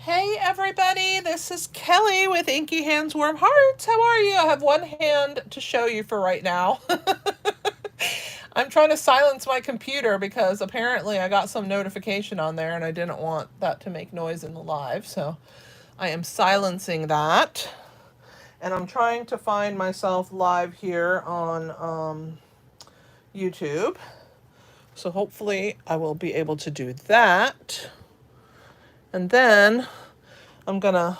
Hey everybody, this is Kelly with Inky Hands Warm Hearts. How are you? I have one hand to show you for right now. I'm trying to silence my computer because apparently I got some notification on there and I didn't want that to make noise in the live. So I am silencing that. And I'm trying to find myself live here on YouTube. So hopefully I will be able to do that. And then I'm gonna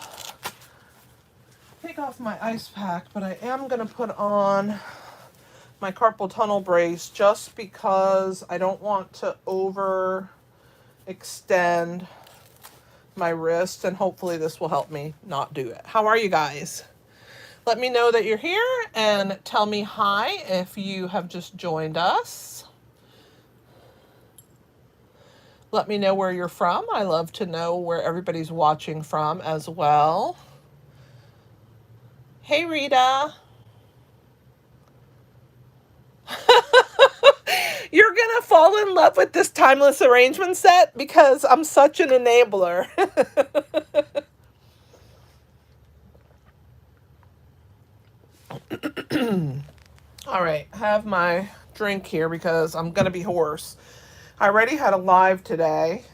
take off my ice pack, but I am going to put on my carpal tunnel brace just because I don't want to overextend my wrist, and hopefully this will help me not do it. How are you guys? Let me know that you're here and tell me hi if you have just joined us. Let me know where you're from. I love to know where everybody's watching from as well. Hey, Rita. You're gonna fall in love with this timeless arrangement set because I'm such an enabler. All right, I have my drink here because I'm gonna be hoarse. I already had a live today.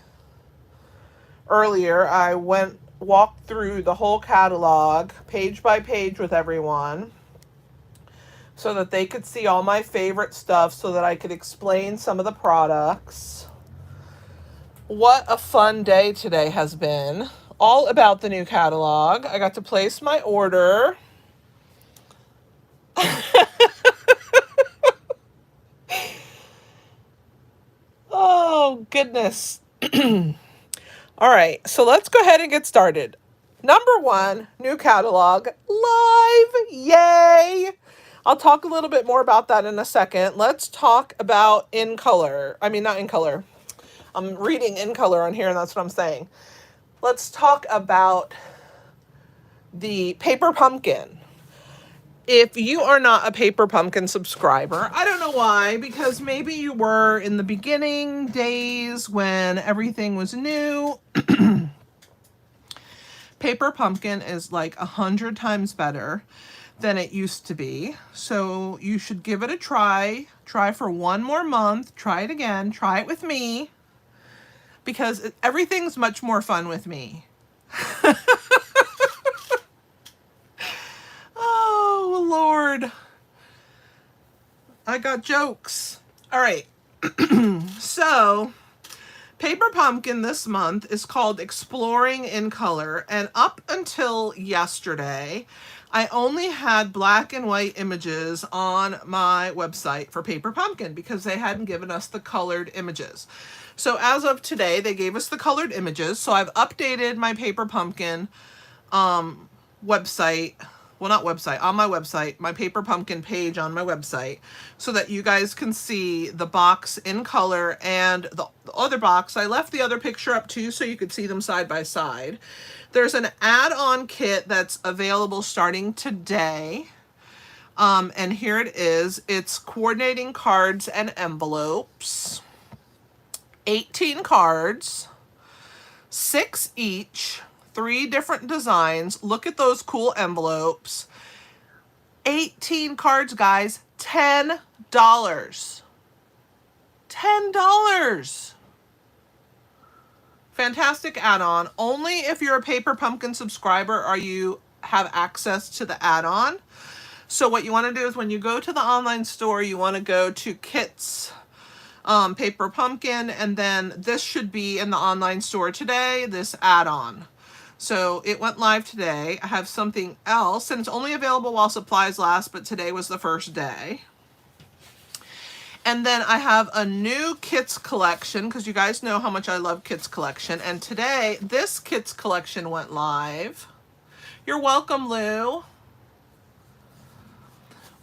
Earlier, I walked through the whole catalog page by page with everyone so that they could see all my favorite stuff so that I could explain some of the products. What a fun day today has been. All about the new catalog. I got to place my order. Oh, goodness. All right, so let's go ahead and get started. Number one, new catalog, live. Yay! I'll talk a little bit more about that in a second. Let's talk about in color. I mean, not in color. I'm reading in color on here, and that's what I'm saying. Let's talk about the paper pumpkin. If you are not a Paper Pumpkin subscriber, I don't know why, because maybe you were in the beginning days when everything was new. Paper Pumpkin is like 100 times better than it used to be. So you should give it a try. Try for one more month. Try it again. Try it with me. Because everything's much more fun with me. Oh, Lord. I got jokes. All right. So, Paper Pumpkin this month is called Exploring in Color. And up until yesterday, I only had black and white images on my website for Paper Pumpkin because they hadn't given us the colored images. So as of today, they gave us the colored images. So I've updated my Paper Pumpkin website, well, not website, on my website, my Paper Pumpkin page on my website, so that you guys can see the box in color and the other box. I left the other picture up too so you could see them side by side. There's an add-on kit that's available starting today. And here it is. It's coordinating cards and envelopes. 18 cards, 6 each. 3 different designs. Look at those cool envelopes. 18 cards, guys. $10. $10. Fantastic add-on. Only if you're a Paper Pumpkin subscriber are you have access to the add-on. So what you want to do is when you go to the online store, you want to go to Kits, Paper Pumpkin, and then this should be in the online store today, this add-on. So it went live today. I have something else, and it's only available while supplies last, but today was the first day. And then I have a new Kits collection, because you guys know how much I love Kits collection. And today, this Kits collection went live. You're welcome, Lou.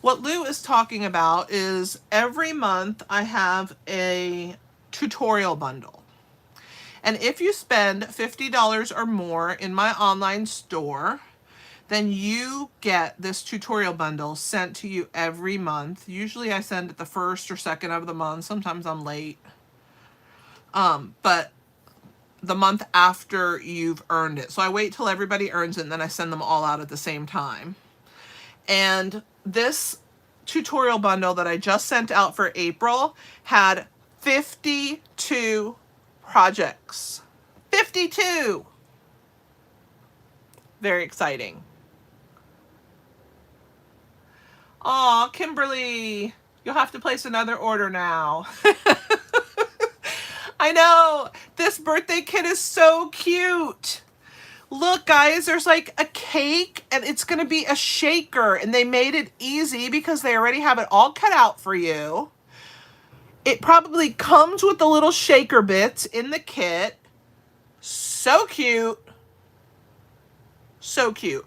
What Lou is talking about is every month I have a tutorial bundle. And if you spend $50 or more in my online store, then you get this tutorial bundle sent to you every month. Usually I send it the first or second of the month. Sometimes I'm late. But the month after you've earned it. So I wait till everybody earns it and then I send them all out at the same time. And this tutorial bundle that I just sent out for April had 52 projects. 52! Very exciting. Aw, Kimberly, you'll have to place another order now. I know, this birthday kit is so cute. Look, guys, there's like a cake and it's gonna be a shaker, and they made it easy because they already have it all cut out for you. It probably comes with the little shaker bits in the kit. So cute. So cute.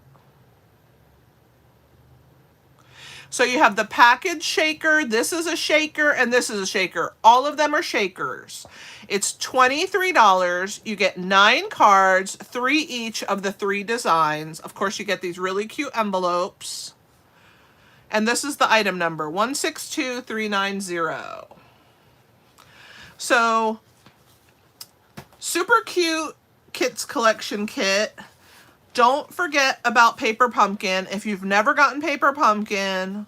So you have the package shaker, this is a shaker, and this is a shaker. All of them are shakers. It's $23. You get 9 cards, 3 each of the 3 designs. Of course, you get these really cute envelopes. And this is the item number, 162390. So, super cute Kits Collection kit. Don't forget about Paper Pumpkin. If you've never gotten Paper Pumpkin,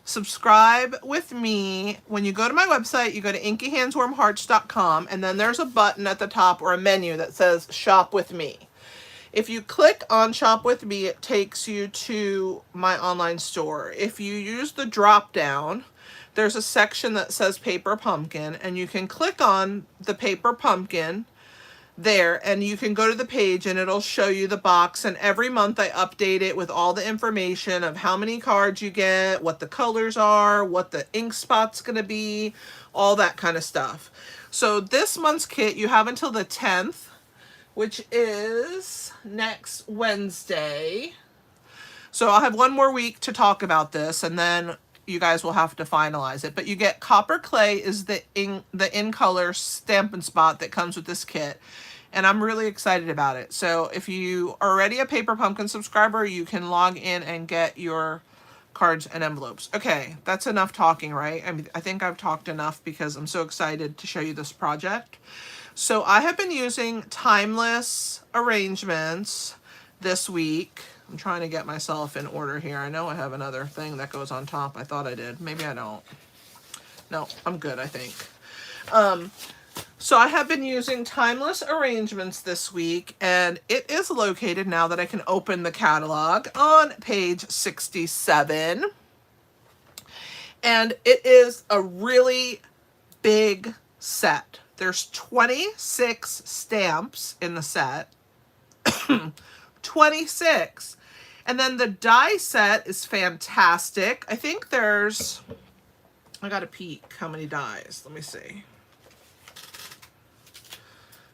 subscribe with me. When you go to my website, you go to inkyhandswarmhearts.com, and then there's a button at the top or a menu that says Shop with Me. If you click on Shop with Me, it takes you to my online store. If you use the drop down, there's a section that says Paper Pumpkin, and you can click on the Paper Pumpkin there, and you can go to the page and it'll show you the box, and every month I update it with all the information of how many cards you get, what the colors are, what the ink spot's gonna be, all that kind of stuff. So this month's kit you have until the 10th, which is next Wednesday. So I'll have one more week to talk about this, and then you guys will have to finalize it. But you get Copper Clay is the in color Stampin' Spot that comes with this kit, and I'm really excited about it. So if you are already a Paper Pumpkin subscriber, you can log in and get your cards and envelopes. Okay, that's enough talking, right? I mean, I think I've talked enough because I'm so excited to show you this project. So I have been using timeless arrangements this week. I'm trying to get myself in order here. I know I have another thing that goes on top. I thought I did. Maybe I don't. No, I'm good, I think. So I have been using timeless arrangements this week, and it is located, now that I can open the catalog, on page 67. And it is a really big set. There's 26 stamps in the set. 26. And then the die set is fantastic. I think there's, I gotta peek how many dies. Let me see.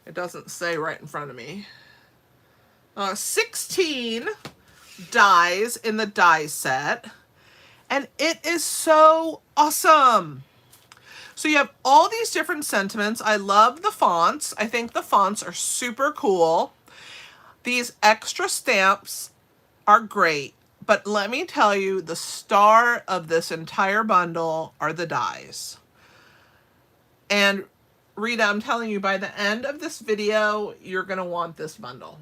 It doesn't say right in front of me. 16 dies in the die set. And it is so awesome. So you have all these different sentiments. I love the fonts. I think the fonts are super cool. These extra stamps are great. But let me tell you, the star of this entire bundle are the dies. And Rita, I'm telling you, by the end of this video, you're going to want this bundle.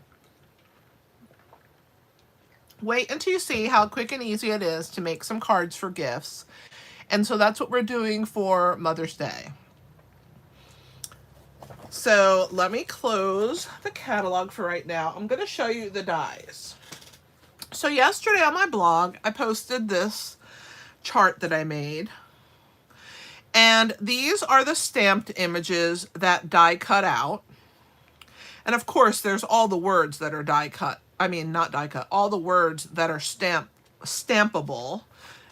Wait until you see how quick and easy it is to make some cards for gifts. And so that's what we're doing for Mother's Day. So let me close the catalog for right now. I'm going to show you the dies. So yesterday on my blog, I posted this chart that I made. And these are the stamped images that die cut out. And of course, there's all the words that are die cut. I mean, not die cut, all the words that are stampable.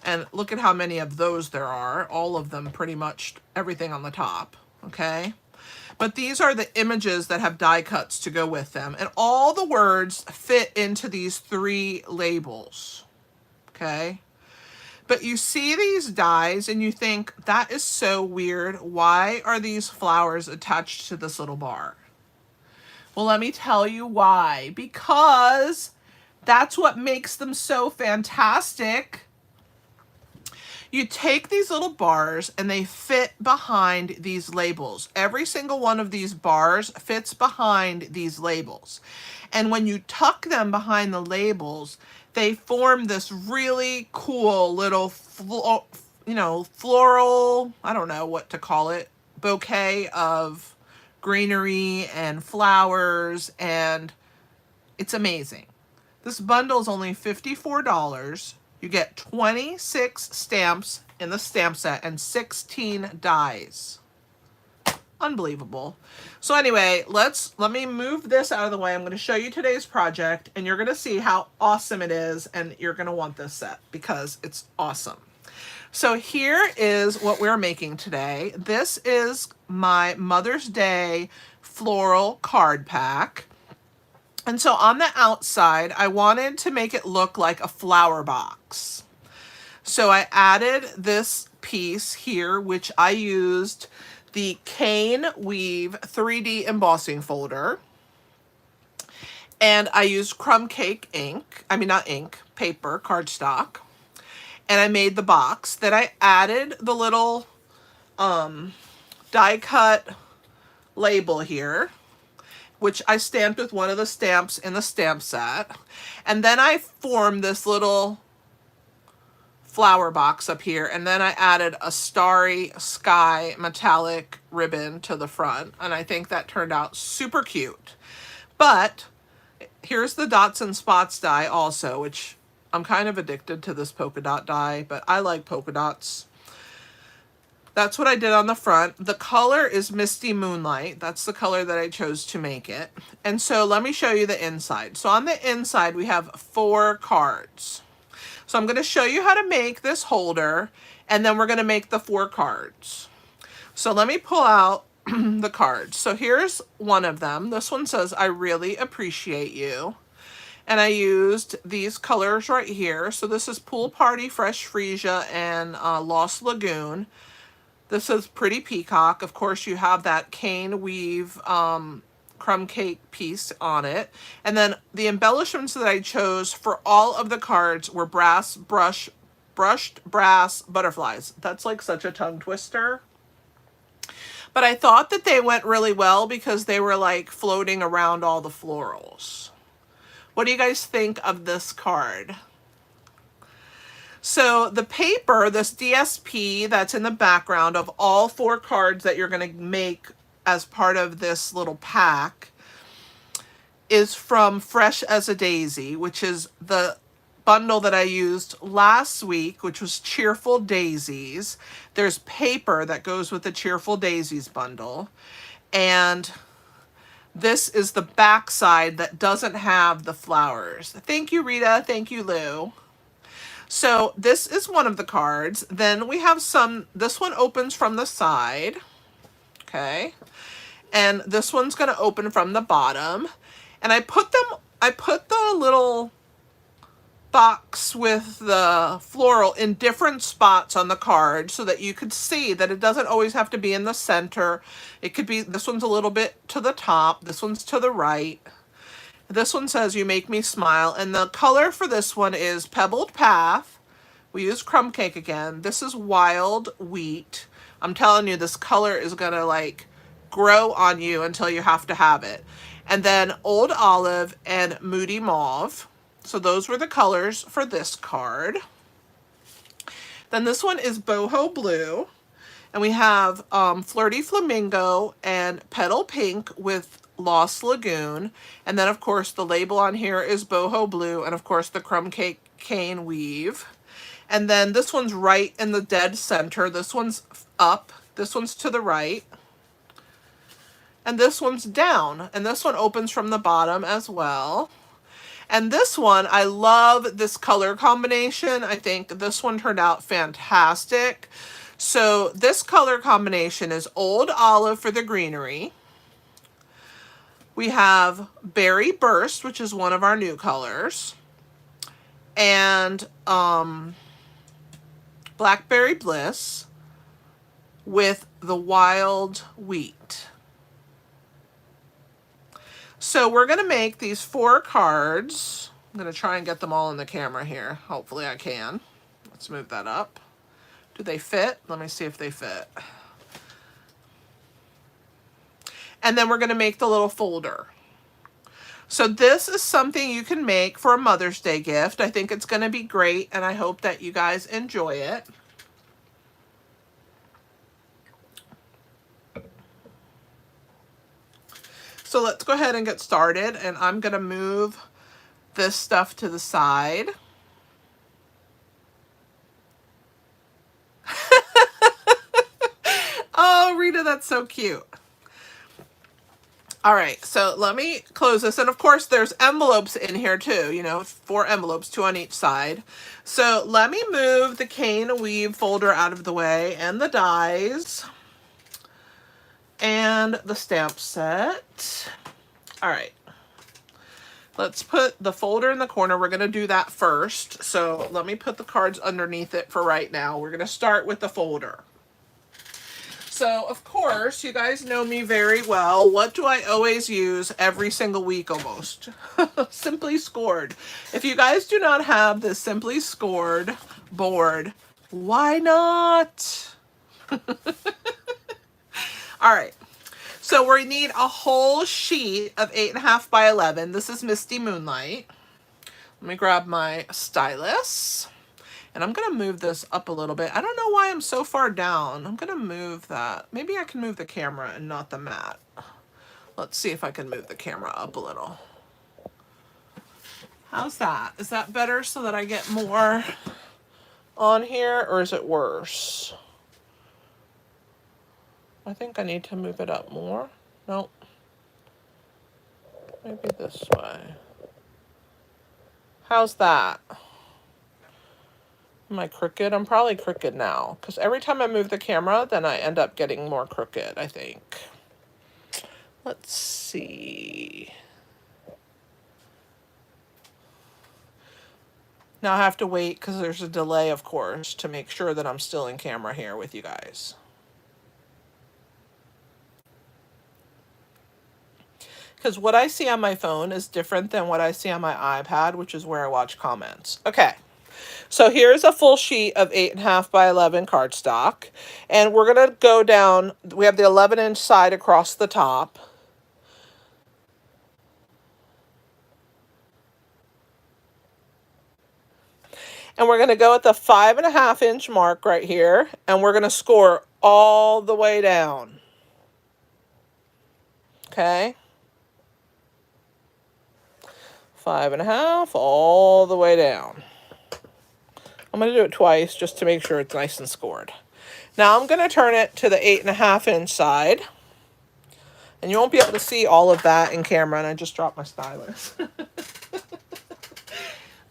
And look at how many of those there are. All of them, pretty much everything on the top, okay? But these are the images that have die cuts to go with them. And all the words fit into these 3 labels, okay? But you see these dies and you think, that is so weird. Why are these flowers attached to this little bar? Well, let me tell you why. Because that's what makes them so fantastic. You take these little bars and they fit behind these labels. Every single one of these bars fits behind these labels. And when you tuck them behind the labels, they form this really cool little, floral, I don't know what to call it, bouquet of greenery and flowers, and it's amazing. This bundle is only $54. You get 26 stamps in the stamp set and 16 dies. Unbelievable. So anyway, let me move this out of the way. I'm going to show you today's project, and you're going to see how awesome it is, and you're going to want this set because it's awesome. So here is what we're making today. This is my Mother's Day floral card pack. And so on the outside, I wanted to make it look like a flower box. So I added this piece here, which I used the Cane Weave 3D embossing folder. And I used crumb cake ink, not ink, paper, cardstock. And I made the box. Then I added the little die cut label here, which I stamped with one of the stamps in the stamp set. And then I formed this little flower box up here, and then I added a starry sky metallic ribbon to the front, and I think that turned out super cute. But here's the dots and spots die also, which I'm kind of addicted to this polka dot die, but I like polka dots. That's what I did on the front. The color is Misty Moonlight. That's the color that I chose to make it. And so let me show you the inside. So on the inside, we have 4 cards. So I'm going to show you how to make this holder, and then we're going to make the 4 cards. So let me pull out the cards. So here's one of them. This one says, I really appreciate you. And I used these colors right here. So this is Pool Party, Fresh Freesia, and Lost Lagoon. This is Pretty Peacock. Of course, you have that Cane Weave crumb cake piece on it. And then the embellishments that I chose for all of the cards were brushed brass butterflies. That's like such a tongue twister. But I thought that they went really well because they were like floating around all the florals. What do you guys think of this card? So the paper, this DSP that's in the background of all 4 cards that you're going to make as part of this little pack, is from Fresh as a Daisy, which is the bundle that I used last week, which was Cheerful Daisies. There's paper that goes with the Cheerful Daisies bundle. And this is the back side that doesn't have the flowers. Thank you, Rita. Thank you, Lou. So this is one of the cards. Then we have this one opens from the side. Okay. And this one's going to open from the bottom. And I put the little box with the floral in different spots on the card so that you could see that it doesn't always have to be in the center. It could be, this one's a little bit to the top, this one's to the right. This one says, you make me smile. And the color for this one is Pebbled Path. We use crumb cake again. This is Wild Wheat. I'm telling you, this color is going to like grow on you until you have to have it. And then Old Olive and Moody Mauve. So those were the colors for this card. Then this one is Boho Blue. And we have Flirty Flamingo and Petal Pink with Lost Lagoon. And then, of course, the label on here is Boho Blue. And, of course, the Crumb Cake Cane Weave. And then this one's right in the dead center. This one's up. This one's to the right. And this one's down. And this one opens from the bottom as well. And this one, I love this color combination. I think this one turned out fantastic. So this color combination is Old Olive for the greenery. We have Berry Burst, which is one of our new colors. And Blackberry Bliss with the Wild Wheat. So we're going to make these 4 cards. I'm going to try and get them all in the camera here. Hopefully I can. Let's move that up. Do they fit? Let me see if they fit. And then we're going to make the little folder. So this is something you can make for a Mother's Day gift. I think it's going to be great, and I hope that you guys enjoy it. So let's go ahead and get started, and I'm going to move this stuff to the side. Oh, Rita, that's so cute. All right, so let me close this. And of course, there's envelopes in here too, you know, 4 envelopes, 2 on each side. So let me move the cane weave folder out of the way, and the dies, and the stamp set. All right. Let's put the folder in the corner. We're going to do that first. So let me put the cards underneath it for right now. We're going to start with the folder. So, of course, you guys know me very well. What do I always use every single week almost? Simply Scored. If you guys do not have this Simply Scored board, why not? All right. So we need a whole sheet of 8.5 by 11. This is Misty Moonlight. Let me grab my stylus. And I'm going to move this up a little bit. I don't know why I'm so far down. I'm going to move that. Maybe I can move the camera and not the mat. Let's see if I can move the camera up a little. How's that? Is that better so that I get more on here, or is it worse? I think I need to move it up more. Nope. Maybe this way. How's that? Am I crooked? I'm probably crooked now, because every time I move the camera, then I end up getting more crooked, I think. Let's see. Now I have to wait, because there's a delay, of course, to make sure that I'm still in camera here with you guys. Because what I see on my phone is different than what I see on my iPad, which is where I watch comments. Okay. So here's a full sheet of 8.5 by 11 cardstock, and we're going to go down. We have the 11-inch side across the top. And we're going to go at the 5.5-inch mark right here, and we're going to score all the way down. Okay? 5.5 all the way down. I'm going to do it twice just to make sure it's nice and scored. Now I'm going to turn it to the 8.5-inch side. And you won't be able to see all of that in camera, and I just dropped my stylus.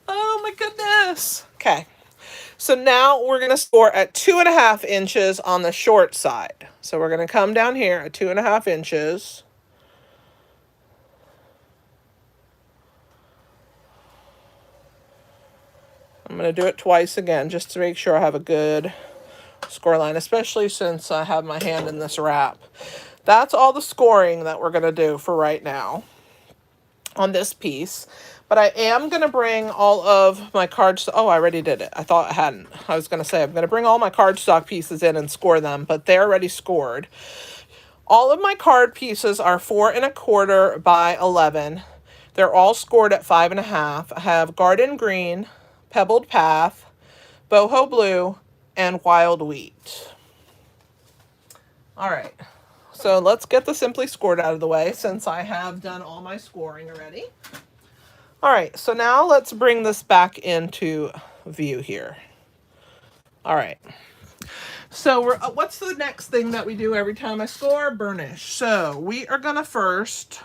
Oh my goodness. Okay. So now we're going to score at 2.5 inches on the short side. So we're going to come down here at 2.5 inches. I'm going to do it twice again just to make sure I have a good score line, especially since I have my hand in this wrap. That's all the scoring that we're going to do for right now on this piece. But I am going to bring all of my cards. Oh, I already did it. I thought I hadn't. I was going to say I'm going to bring all my cardstock pieces in and score them, but they're already scored. All of my card pieces are 4.25 by 11. They're all scored at 5.5. I have Garden Green, Pebbled Path, Boho Blue, and Wild Wheat. All right, so let's get the Simply Scored out of the way since I have done all my scoring already. All right, so now let's bring this back into view here. All right, so what's the next thing that we do every time I score? Burnish. So we are gonna first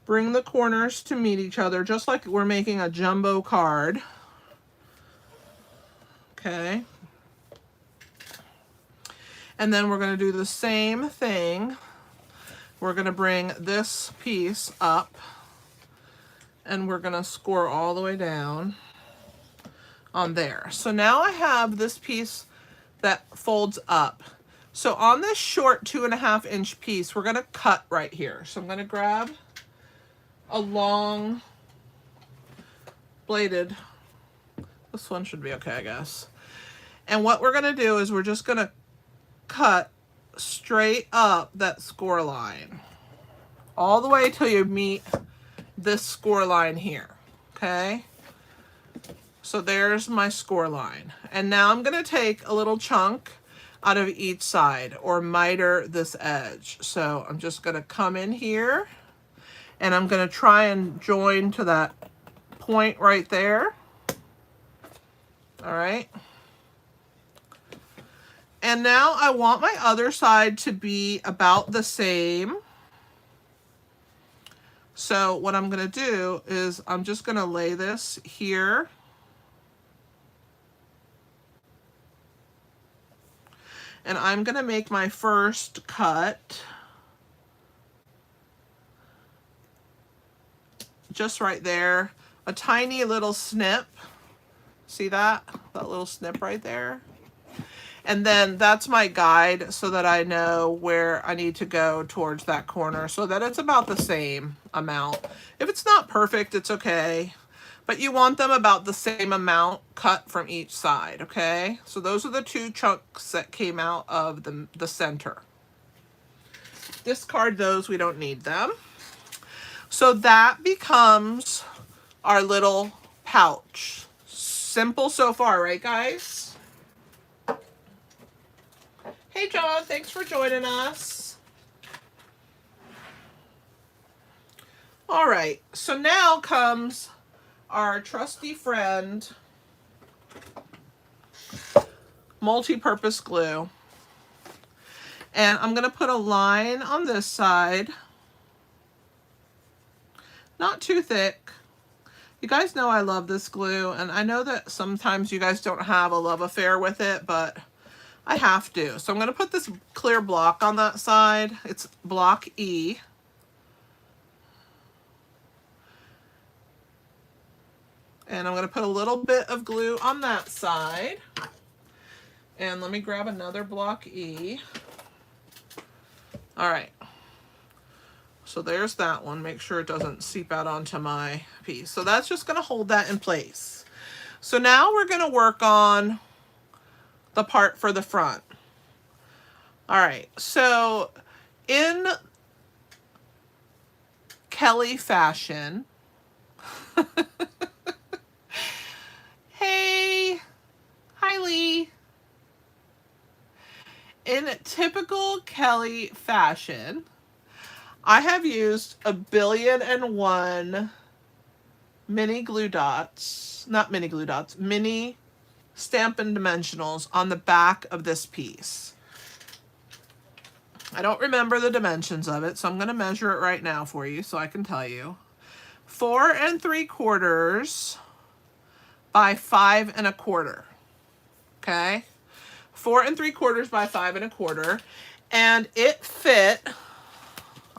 bring the corners to meet each other, just like we're making a jumbo card. Okay. And then we're going to do the same thing. We're going to bring this piece up, and we're going to score all the way down on there. So now I have this piece that folds up. So on this short 2.5-inch piece, we're going to cut right here. So I'm going to grab a long bladed, This one should be okay, I guess. And what we're gonna do is we're just gonna cut straight up that score line all the way till you meet this score line here, okay? So there's my score line. And now I'm gonna take a little chunk out of each side or miter this edge. So I'm just gonna come in here and I'm gonna try and join to that point right there. All right. And now I want my other side to be about the same. So what I'm gonna do is I'm just gonna lay this here. And I'm gonna make my first cut just right there. A tiny little snip. See that? That little snip right there. And then that's my guide so that I know where I need to go towards that corner so that it's about the same amount. If it's not perfect, it's okay. But you want them about the same amount cut from each side, okay? So those are the two chunks that came out of the center. Discard those, we don't need them. So that becomes our little pouch. Simple so far, right guys? Hey John, thanks for joining us. All right, so now comes our trusty friend, multi-purpose glue. And I'm gonna put a line on this side, not too thick. You guys know I love this glue, and I know that sometimes you guys don't have a love affair with it, but I have to. So I'm gonna put this clear block on that side. It's block E. And I'm gonna put a little bit of glue on that side. And let me grab another block E. All right. So there's that one. Make sure it doesn't seep out onto my piece. So that's just gonna hold that in place. So now we're gonna work on the part for the front. All right, so in Kelly fashion, hey, hi Lee. In typical Kelly fashion, I have used 1,000,000,001 mini glue dots, not mini glue dots, mini Stampin' Dimensionals on the back of this piece. I don't remember the dimensions of it, so I'm going to measure it right now for you so I can tell you. 4 3/4 by 5 1/4. Okay? 4 3/4 by 5 1/4. And it fit,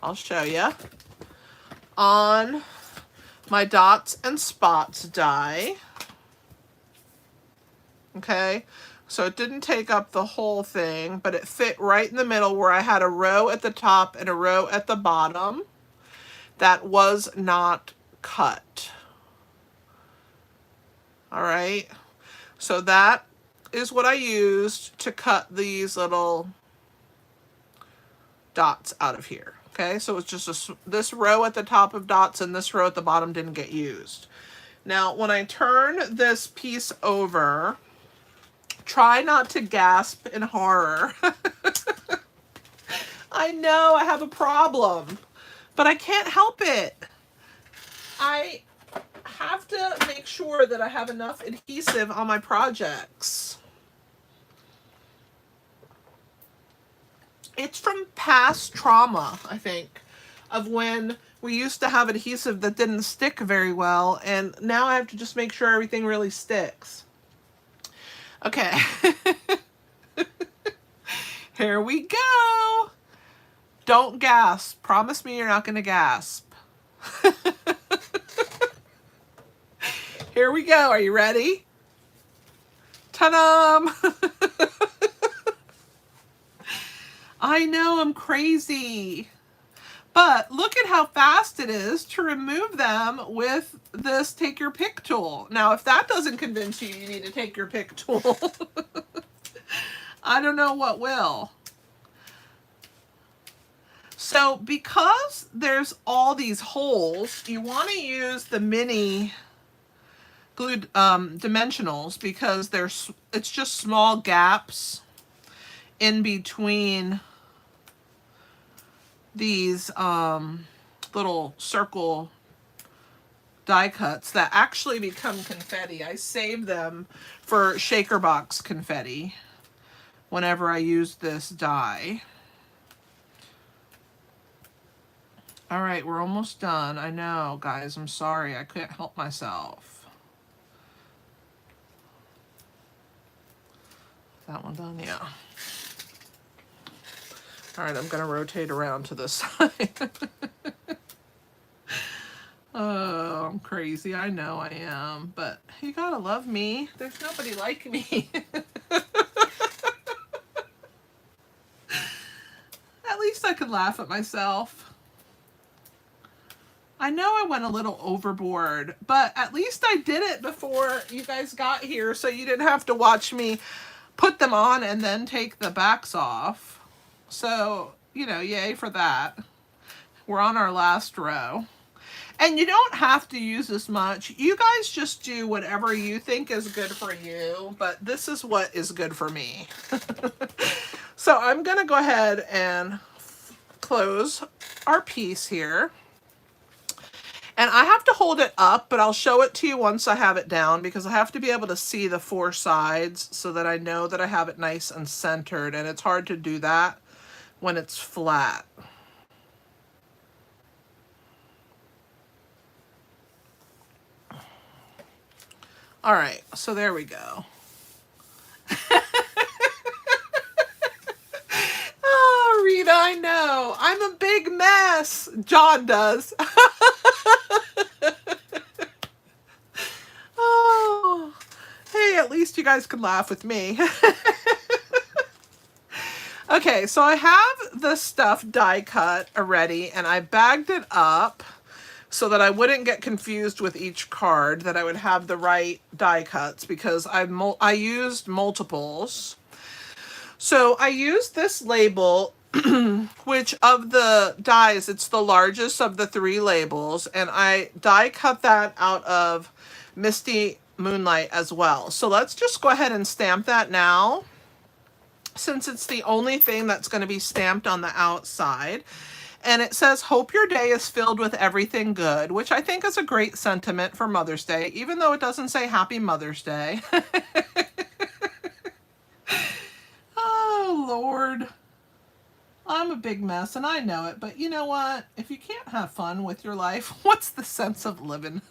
I'll show you, on my dots and spots die. Okay, so it didn't take up the whole thing, but it fit right in the middle where I had a row at the top and a row at the bottom that was not cut. All right, so that is what I used to cut these little dots out of here. Okay, so it's just this row at the top of dots and this row at the bottom didn't get used. Now, when I turn this piece over, try not to gasp in horror. I know I have a problem, but I can't help it. I have to make sure that I have enough adhesive on my projects. It's from past trauma, I think, of when we used to have adhesive that didn't stick very well, and now I have to just make sure everything really sticks. Okay. Here we go. Don't gasp. Promise me you're not going to gasp. Here we go. Are you ready? Ta-da! I know I'm crazy, But look at how fast it is to remove them with this take your pick tool. Now, if that doesn't convince you, you need to take your pick tool. I don't know what will. So because there's all these holes, you want to use the mini glue dimensionals because it's just small gaps in between these little circle die cuts that actually become confetti. I save them for shaker box confetti whenever I use this die. All right, we're almost done. I know, guys, I'm sorry. I couldn't help myself. That one done? Yeah. All right, I'm going to rotate around to this side. Oh, I'm crazy. I know I am. But you got to love me. There's nobody like me. At least I could laugh at myself. I know I went a little overboard, but at least I did it before you guys got here, so you didn't have to watch me put them on and then take the backs off. So, you know, yay for that. We're on our last row. And you don't have to use this much. You guys just do whatever you think is good for you, but this is what is good for me. So I'm going to go ahead and close our piece here. And I have to hold it up, but I'll show it to you once I have it down because I have to be able to see the four sides so that I know that I have it nice and centered. And it's hard to do that when it's flat. All right, so there we go. Oh, Rita, I know. I'm a big mess. John does. Oh, hey, at least you guys can laugh with me. Okay, so I have the stuff die cut already, and I bagged it up so that I wouldn't get confused with each card, that I would have the right die cuts because I used multiples. So I used this label, which of the dies, it's the largest of the three labels, and I die cut that out of Misty Moonlight as well. So let's just go ahead and stamp that now, since it's the only thing that's going to be stamped on the outside. And it says, hope your day is filled with everything good, which I think is a great sentiment for Mother's Day, even though it doesn't say Happy Mother's Day. Oh, Lord. I'm a big mess, and I know it, but you know what? If you can't have fun with your life, what's the sense of living?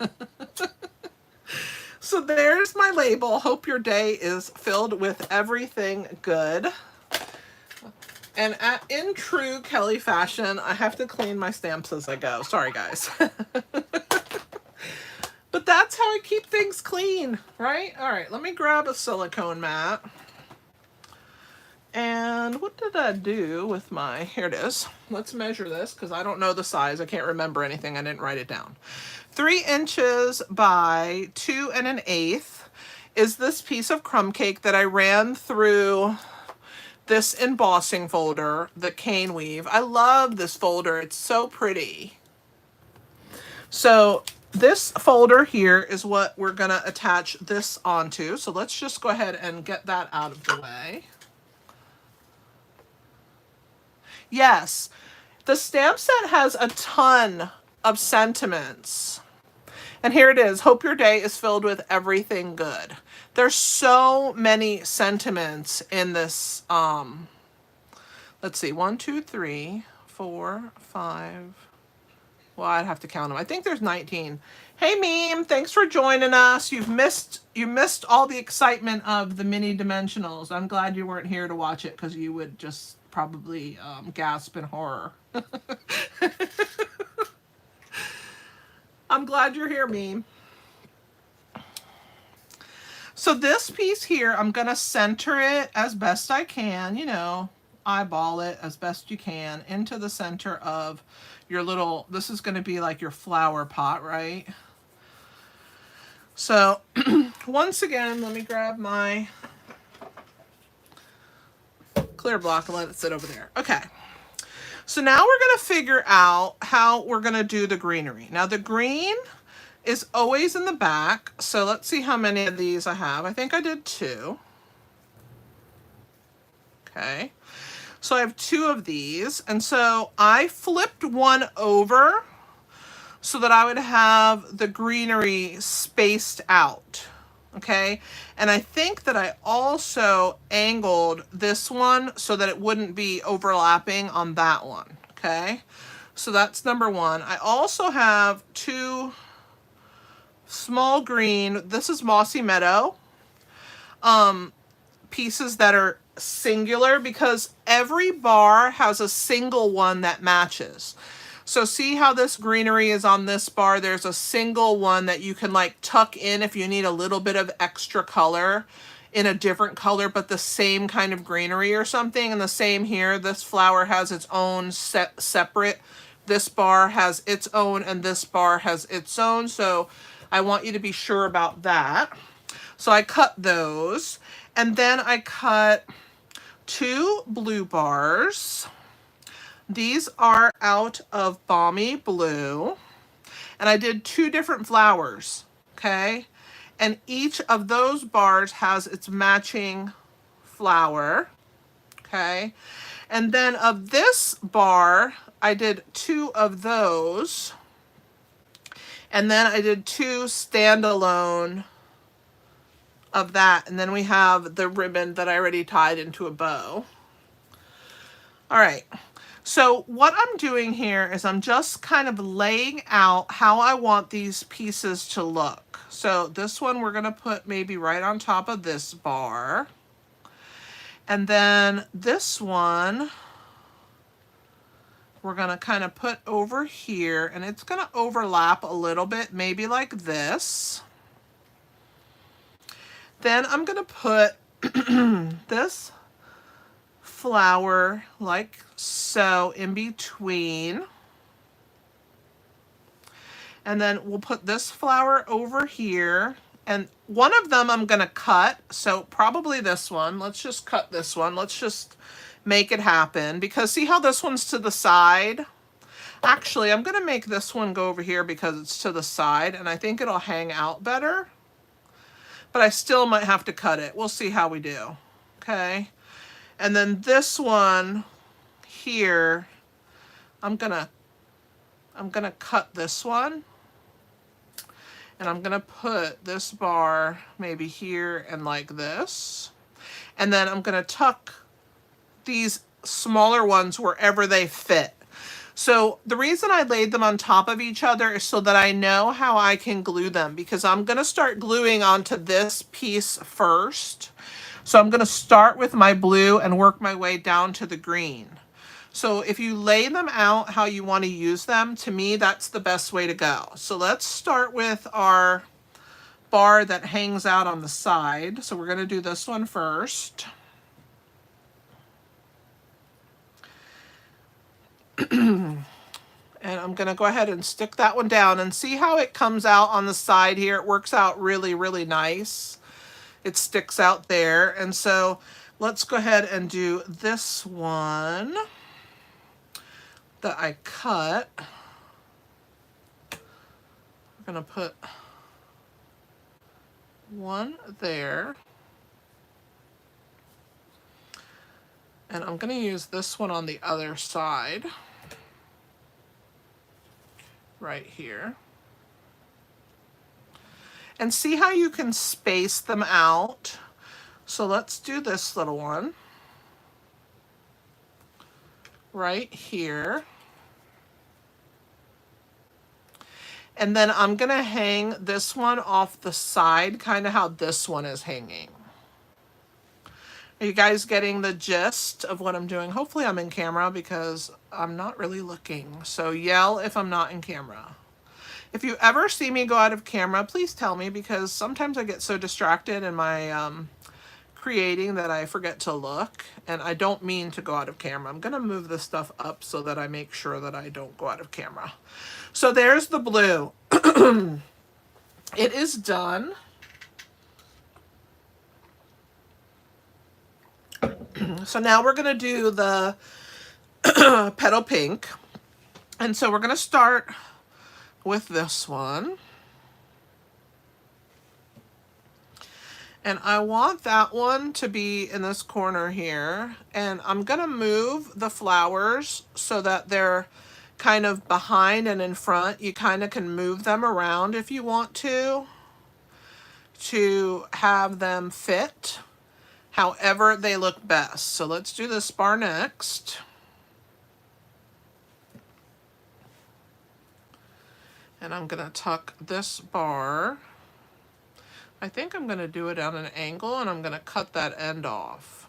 So there's my label. Hope your day is filled with everything good. And in true Kelly fashion, I have to clean my stamps as I go. Sorry, guys. But that's how I keep things clean, right? All right, let me grab a silicone mat. And what did I do with my, here it is. Let's measure this because I don't know the size. I can't remember anything. I didn't write it down. 3 inches by 2 1/8 is this piece of crumb cake that I ran through this embossing folder, the cane weave. I love this folder. It's so pretty. So this folder here is what we're going to attach this onto. So let's just go ahead and get that out of the way. Yes, the stamp set has a ton of sentiments. And here it is. Hope your day is filled with everything good. There's so many sentiments in this. Let's see. 1, 2, 3, 4, 5. Well, I'd have to count them. I think there's 19. Hey, Meme. Thanks for joining us. You missed all the excitement of the mini dimensionals. I'm glad you weren't here to watch it because you would just probably gasp in horror. I'm glad you're here, Meme. So this piece here, I'm going to center it as best I can, you know, eyeball it as best you can into the center of your little, this is going to be like your flower pot, right? So once again, let me grab my clear block and let it sit over there. Okay. So now we're going to figure out how we're going to do the greenery. Now the green is always in the back. So let's see how many of these I have. I think I did 2. Okay. So I have 2 of these. And so I flipped one over so that I would have the greenery spaced out. Okay. And I think that I also angled this one so that it wouldn't be overlapping on that one. Okay. So that's number 1. I also have 2 small green, this is Mossy Meadow, pieces that are singular because every bar has a single one that matches. So see how this greenery is on this bar? There's a single one that you can like tuck in if you need a little bit of extra color in a different color, but the same kind of greenery or something. And the same here, this flower has its own separate. This bar has its own and this bar has its own. So I want you to be sure about that. So I cut those, and then I cut 2 blue bars. These are out of Balmy Blue, and I did 2 different flowers, okay? And each of those bars has its matching flower, okay? And then of this bar, I did 2 of those, and then I did 2 standalone of that, and then we have the ribbon that I already tied into a bow. All right, so what I'm doing here is I'm just kind of laying out how I want these pieces to look. So this one we're gonna put maybe right on top of this bar. And then this one we're gonna kind of put over here, and it's gonna overlap a little bit, maybe like this. Then I'm gonna put this flower like so in between. And then we'll put this flower over here. And one of them I'm gonna cut, so probably this one. Let's just cut this one. Let's just make it happen, because see how this one's to the side? Actually, I'm gonna make this one go over here because it's to the side, and I think it'll hang out better. But I still might have to cut it. We'll see how we do, okay? And then this one here, I'm gonna cut this one, and I'm gonna put this bar maybe here and like this. And then I'm gonna tuck these smaller ones wherever they fit. So the reason I laid them on top of each other is so that I know how I can glue them, because I'm going to start gluing onto this piece first. So I'm going to start with my blue and work my way down to the green. So if you lay them out how you want to use them, to me, that's the best way to go. So let's start with our bar that hangs out on the side. So we're going to do this one first. And I'm going to go ahead and stick that one down and see how it comes out on the side here. It works out really, really nice. It sticks out there. And so let's go ahead and do this one that I cut. I'm going to put one there. And I'm going to use this one on the other side. Right here. And see how you can space them out. So let's do this little one. Right here. And then I'm going to hang this one off the side, kind of how this one is hanging. Are you guys getting the gist of what I'm doing? Hopefully I'm in camera because I'm not really looking. So yell if I'm not in camera. If you ever see me go out of camera, please tell me, because sometimes I get so distracted in my creating that I forget to look, and I don't mean to go out of camera. I'm gonna move this stuff up so that I make sure that I don't go out of camera. So there's the blue. It is done. So now we're gonna do the petal pink. And so we're gonna start with this one. And I want that one to be in this corner here. And I'm gonna move the flowers so that they're kind of behind and in front. You kind of can move them around if you want to have them fit however they look best. So let's do this bar next. And I'm gonna tuck this bar. I think I'm gonna do it at an angle, and I'm gonna cut that end off.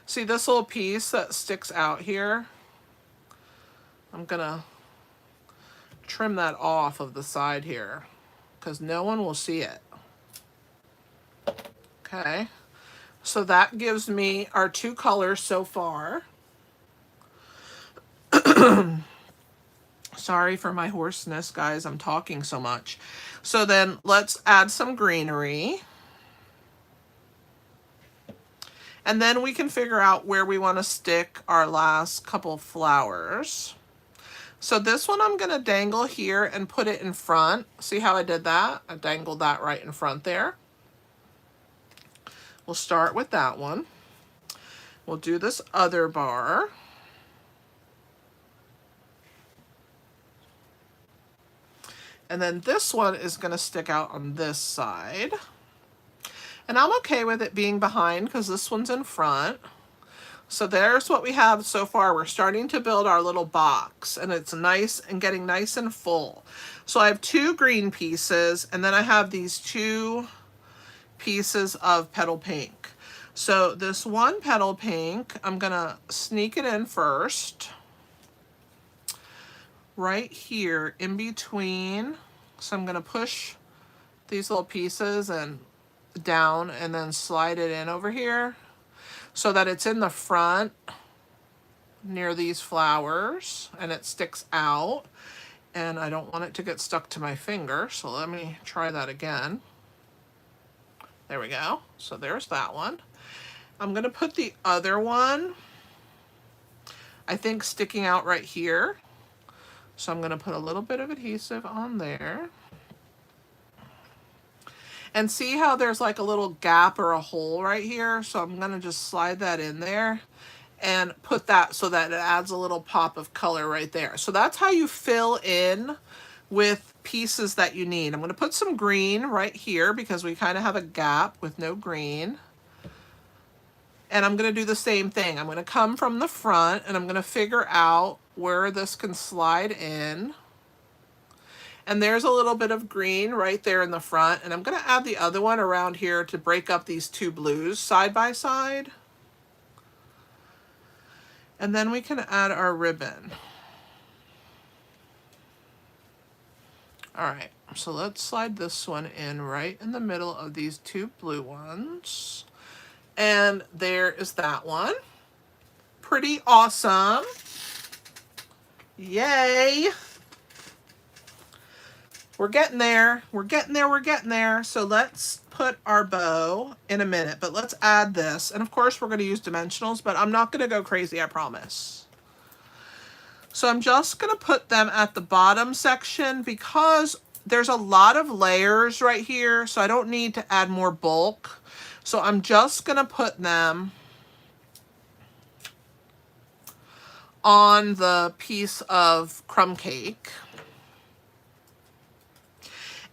See this little piece that sticks out here? I'm gonna trim that off of the side here because no one will see it. Okay, so that gives me our two colors so far. Sorry for my hoarseness, guys. I'm talking so much. So then let's add some greenery. And then we can figure out where we want to stick our last couple flowers. So this one I'm going to dangle here and put it in front. See how I did that? I dangled that right in front there. We'll start with that one. We'll do this other bar. And then this one is going to stick out on this side. And I'm okay with it being behind because this one's in front. So there's what we have so far. We're starting to build our little box, and it's nice and getting nice and full. So I have two green pieces, and then I have these two pieces of petal pink. So this one petal pink, I'm gonna sneak it in first, right here in between. So I'm gonna push these little pieces and down and then slide it in over here so that it's in the front near these flowers and it sticks out. And I don't want it to get stuck to my finger, so let me try that again. There we go. So there's that one. I'm gonna put the other one, I think, sticking out right here. So I'm gonna put a little bit of adhesive on there. And see how there's like a little gap or a hole right here? So I'm gonna just slide that in there and put that so that it adds a little pop of color right there. So that's how you fill in with pieces that you need. I'm gonna put some green right here because we kind of have a gap with no green. And I'm gonna do the same thing. I'm gonna come from the front and I'm gonna figure out where this can slide in. And there's a little bit of green right there in the front. And I'm gonna add the other one around here to break up these two blues side by side. And then we can add our ribbon. All right, so let's slide this one in right in the middle of these two blue ones. And there is that one. Pretty awesome. Yay. We're getting there. We're getting there. We're getting there. So let's put our bow in a minute, but let's add this. And of course we're going to use dimensionals, but I'm not going to go crazy, I promise. So I'm just going to put them at the bottom section because there's a lot of layers right here, so I don't need to add more bulk. So I'm just going to put them on the piece of crumb cake.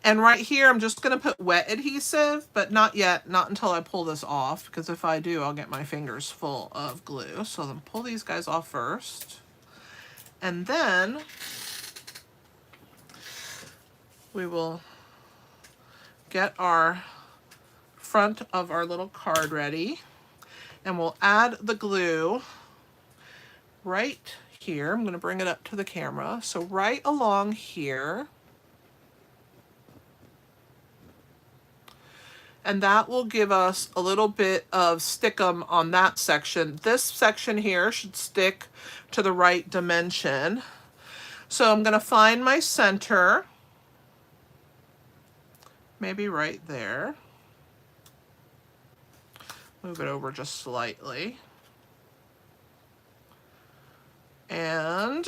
And right here, I'm just going to put wet adhesive, but not yet, not until I pull this off, because if I do, I'll get my fingers full of glue. So then pull these guys off first. And then we will get our front of our little card ready, and we'll add the glue right here. I'm going to bring it up to the camera. So right along here. and that will give us a little bit of stickum on that section. This section here should stick to the right dimension. So I'm going to find my center, maybe right there. Move it over just slightly. And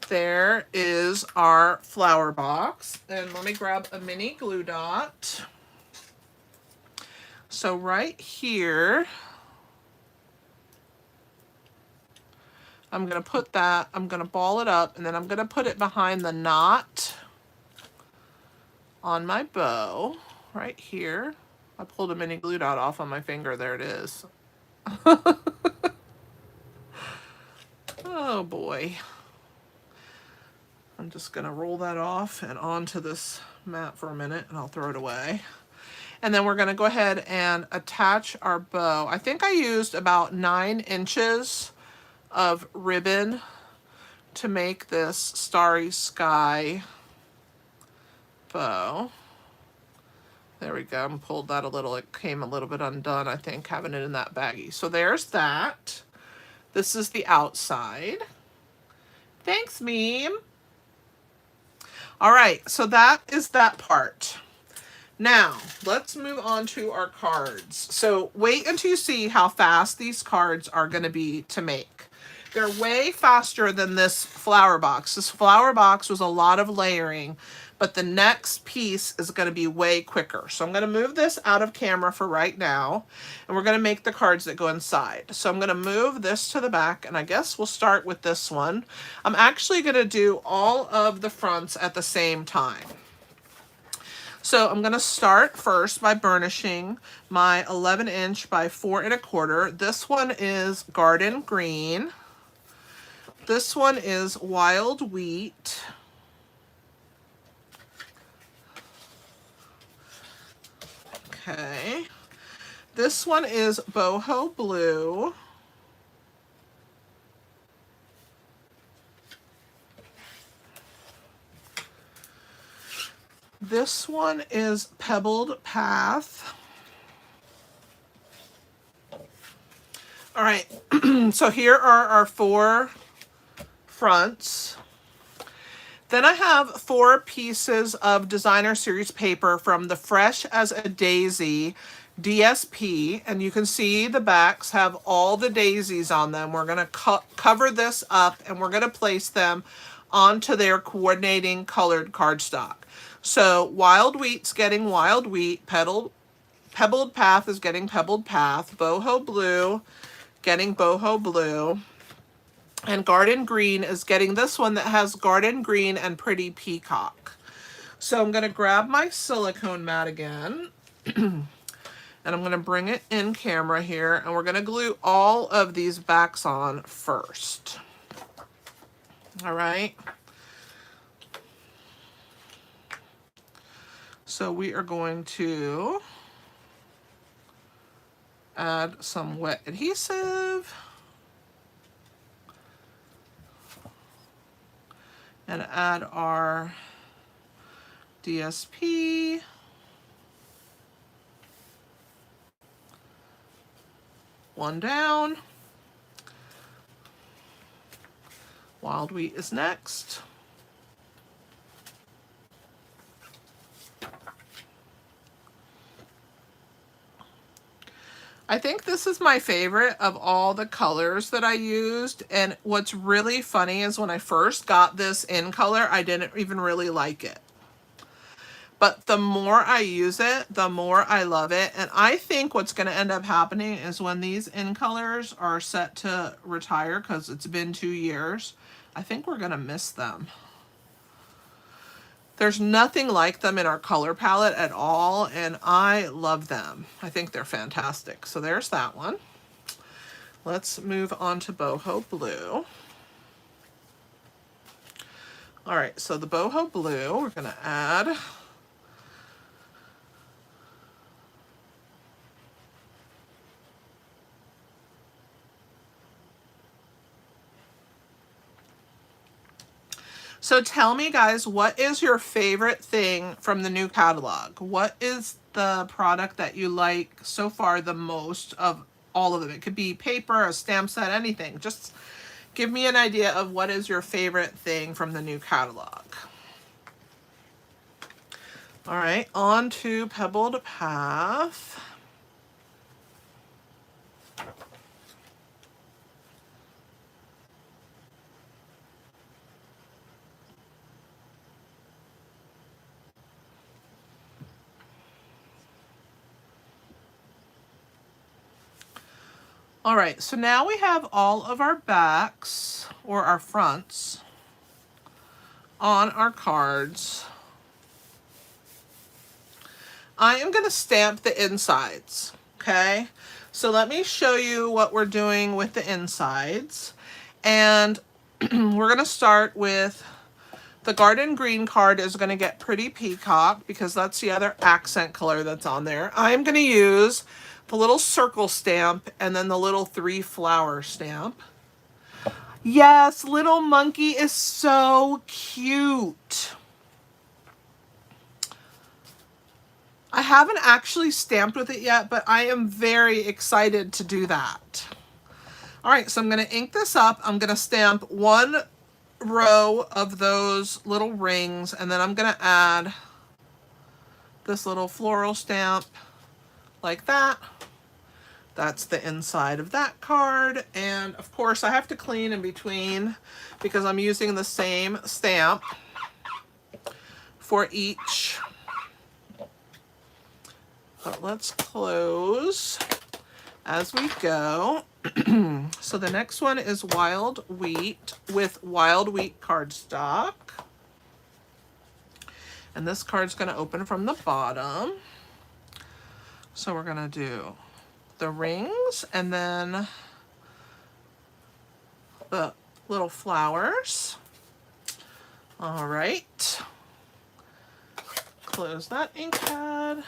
there is our flower box. And let me grab a mini glue dot. So right here, I'm going to put that, I'm going to ball it up, and then I'm going to put it behind the knot on my bow right here. I pulled a mini glue dot off on my finger. There it is. Oh boy. I'm just going to roll that off and onto this mat for a minute, and I'll throw it away. And then we're going to go ahead and attach our bow. I think I used about 9 inches of ribbon to make this Starry Sky bow. There we go. I pulled that a little. It came a little bit undone, I think, having it in that baggie. So there's that. This is the outside. Thanks, Meme. All right, so that is that part. Now, let's move on to our cards. So wait until you see how fast these cards are going to be to make. They're way faster than this flower box. This flower box was a lot of layering, but the next piece is going to be way quicker. So I'm going to move this out of camera for right now, and we're going to make the cards that go inside. So I'm going to move this to the back, and I guess we'll start with this one. I'm actually going to do all of the fronts at the same time. So I'm going to start first by burnishing my 11" by 4 1/4. This one is Garden Green. This one is Wild Wheat. Okay. This one is Boho Blue. This one is Pebbled Path. All right, so here are our 4 fronts. Then I have 4 pieces of designer series paper from the Fresh as a Daisy DSP, and you can see the backs have all the daisies on them. We're going to cover this up, and we're going to place them onto their coordinating colored cardstock. So Wild Wheat's getting Wild Wheat, Pebbled Path is getting Pebbled Path, Boho Blue getting Boho Blue, and Garden Green is getting this one that has Garden Green and Pretty Peacock. So I'm going to grab my silicone mat again, and I'm going to bring it in camera here, and we're going to glue all of these backs on first. All right. So we are going to add some wet adhesive and add our DSP. One down. Wild Wheat is next. I think this is my favorite of all the colors that I used, and what's really funny is when I first got this in color, I didn't even really like it. But the more I use it, the more I love it, and I think what's going to end up happening is when these in colors are set to retire, because it's been 2 years, I think we're going to miss them. There's nothing like them in our color palette at all, and I love them. I think they're fantastic. So there's that one. Let's move on to Boho Blue. All right, so the Boho Blue, we're going to add So tell me, guys, what is your favorite thing from the new catalog? What is the product that you like so far the most of all of them? It could be paper, a stamp set, anything. Just give me an idea of what is your favorite thing from the new catalog. All right, on to Pebbled Path. All right, so now we have all of our backs or our fronts on our cards. I am going to stamp the insides, okay? So let me show you what we're doing with the insides. And we're going to start with the Garden Green card is going to get Pretty Peacock because that's the other accent color that's on there. I'm going to use the little circle stamp and then the little 3 flower stamp. Yes, little monkey is so cute. I haven't actually stamped with it yet, but I am very excited to do that. All right, so I'm going to ink this up. I'm going to stamp 1 row of those little rings, and then I'm going to add this little floral stamp like that. That's the inside of that card. And of course I have to clean in between because I'm using the same stamp for each. But let's close as we go. So the next one is Wild Wheat with Wild Wheat cardstock. And this card's going to open from the bottom. So we're going to do the rings and then the little flowers. All right. Close that ink pad.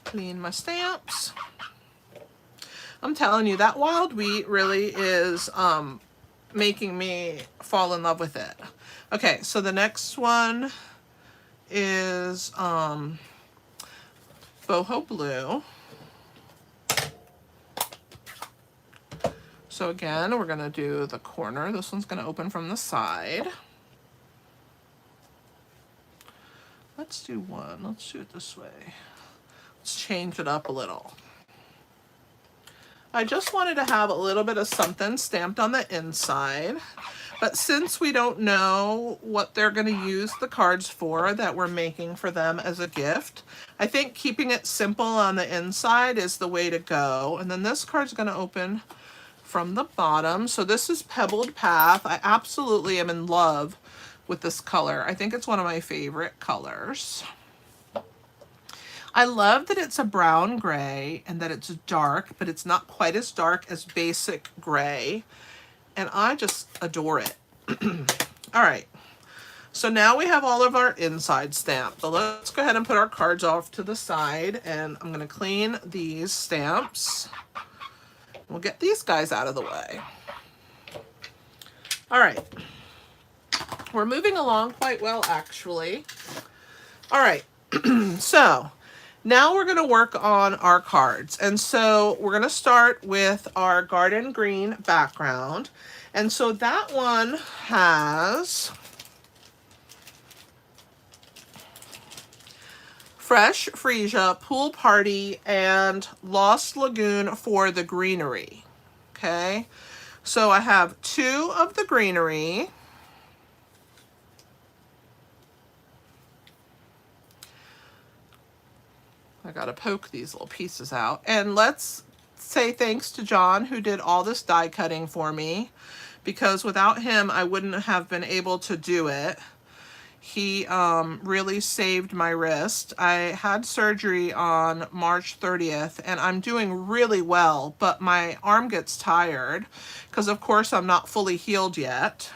Clean my stamps. I'm telling you, that Wild Wheat really is making me fall in love with it. Okay, so the next one is Boho Blue. So again, we're gonna do the corner. This one's gonna open from the side. Let's do one. Let's do it this way. Let's change it up a little. I just wanted to have a little bit of something stamped on the inside, but since we don't know what they're going to use the cards for that we're making for them as a gift, I think keeping it simple on the inside is the way to go. And then this card's going to open from the bottom. So this is Pebbled Path. I absolutely am in love with this color. I think it's one of my favorite colors. I love that it's a brown gray and that it's dark, but it's not quite as dark as basic gray. And I just adore it. All right. So now we have all of our inside stamp. So let's go ahead and put our cards off to the side. And I'm going to clean these stamps. We'll get these guys out of the way. All right. We're moving along quite well, actually. All right. So now we're going to work on our cards. And so we're going to start with our Garden Green background. And so that one has Fresh Freesia, Pool Party, and Lost Lagoon for the greenery. Okay, so I have 2 of the greenery. I gotta poke these little pieces out. And let's say thanks to John who did all this die cutting for me, because without him I wouldn't have been able to do it. He really saved my wrist. I had surgery on March 30th and I'm doing really well, but my arm gets tired because of course I'm not fully healed yet.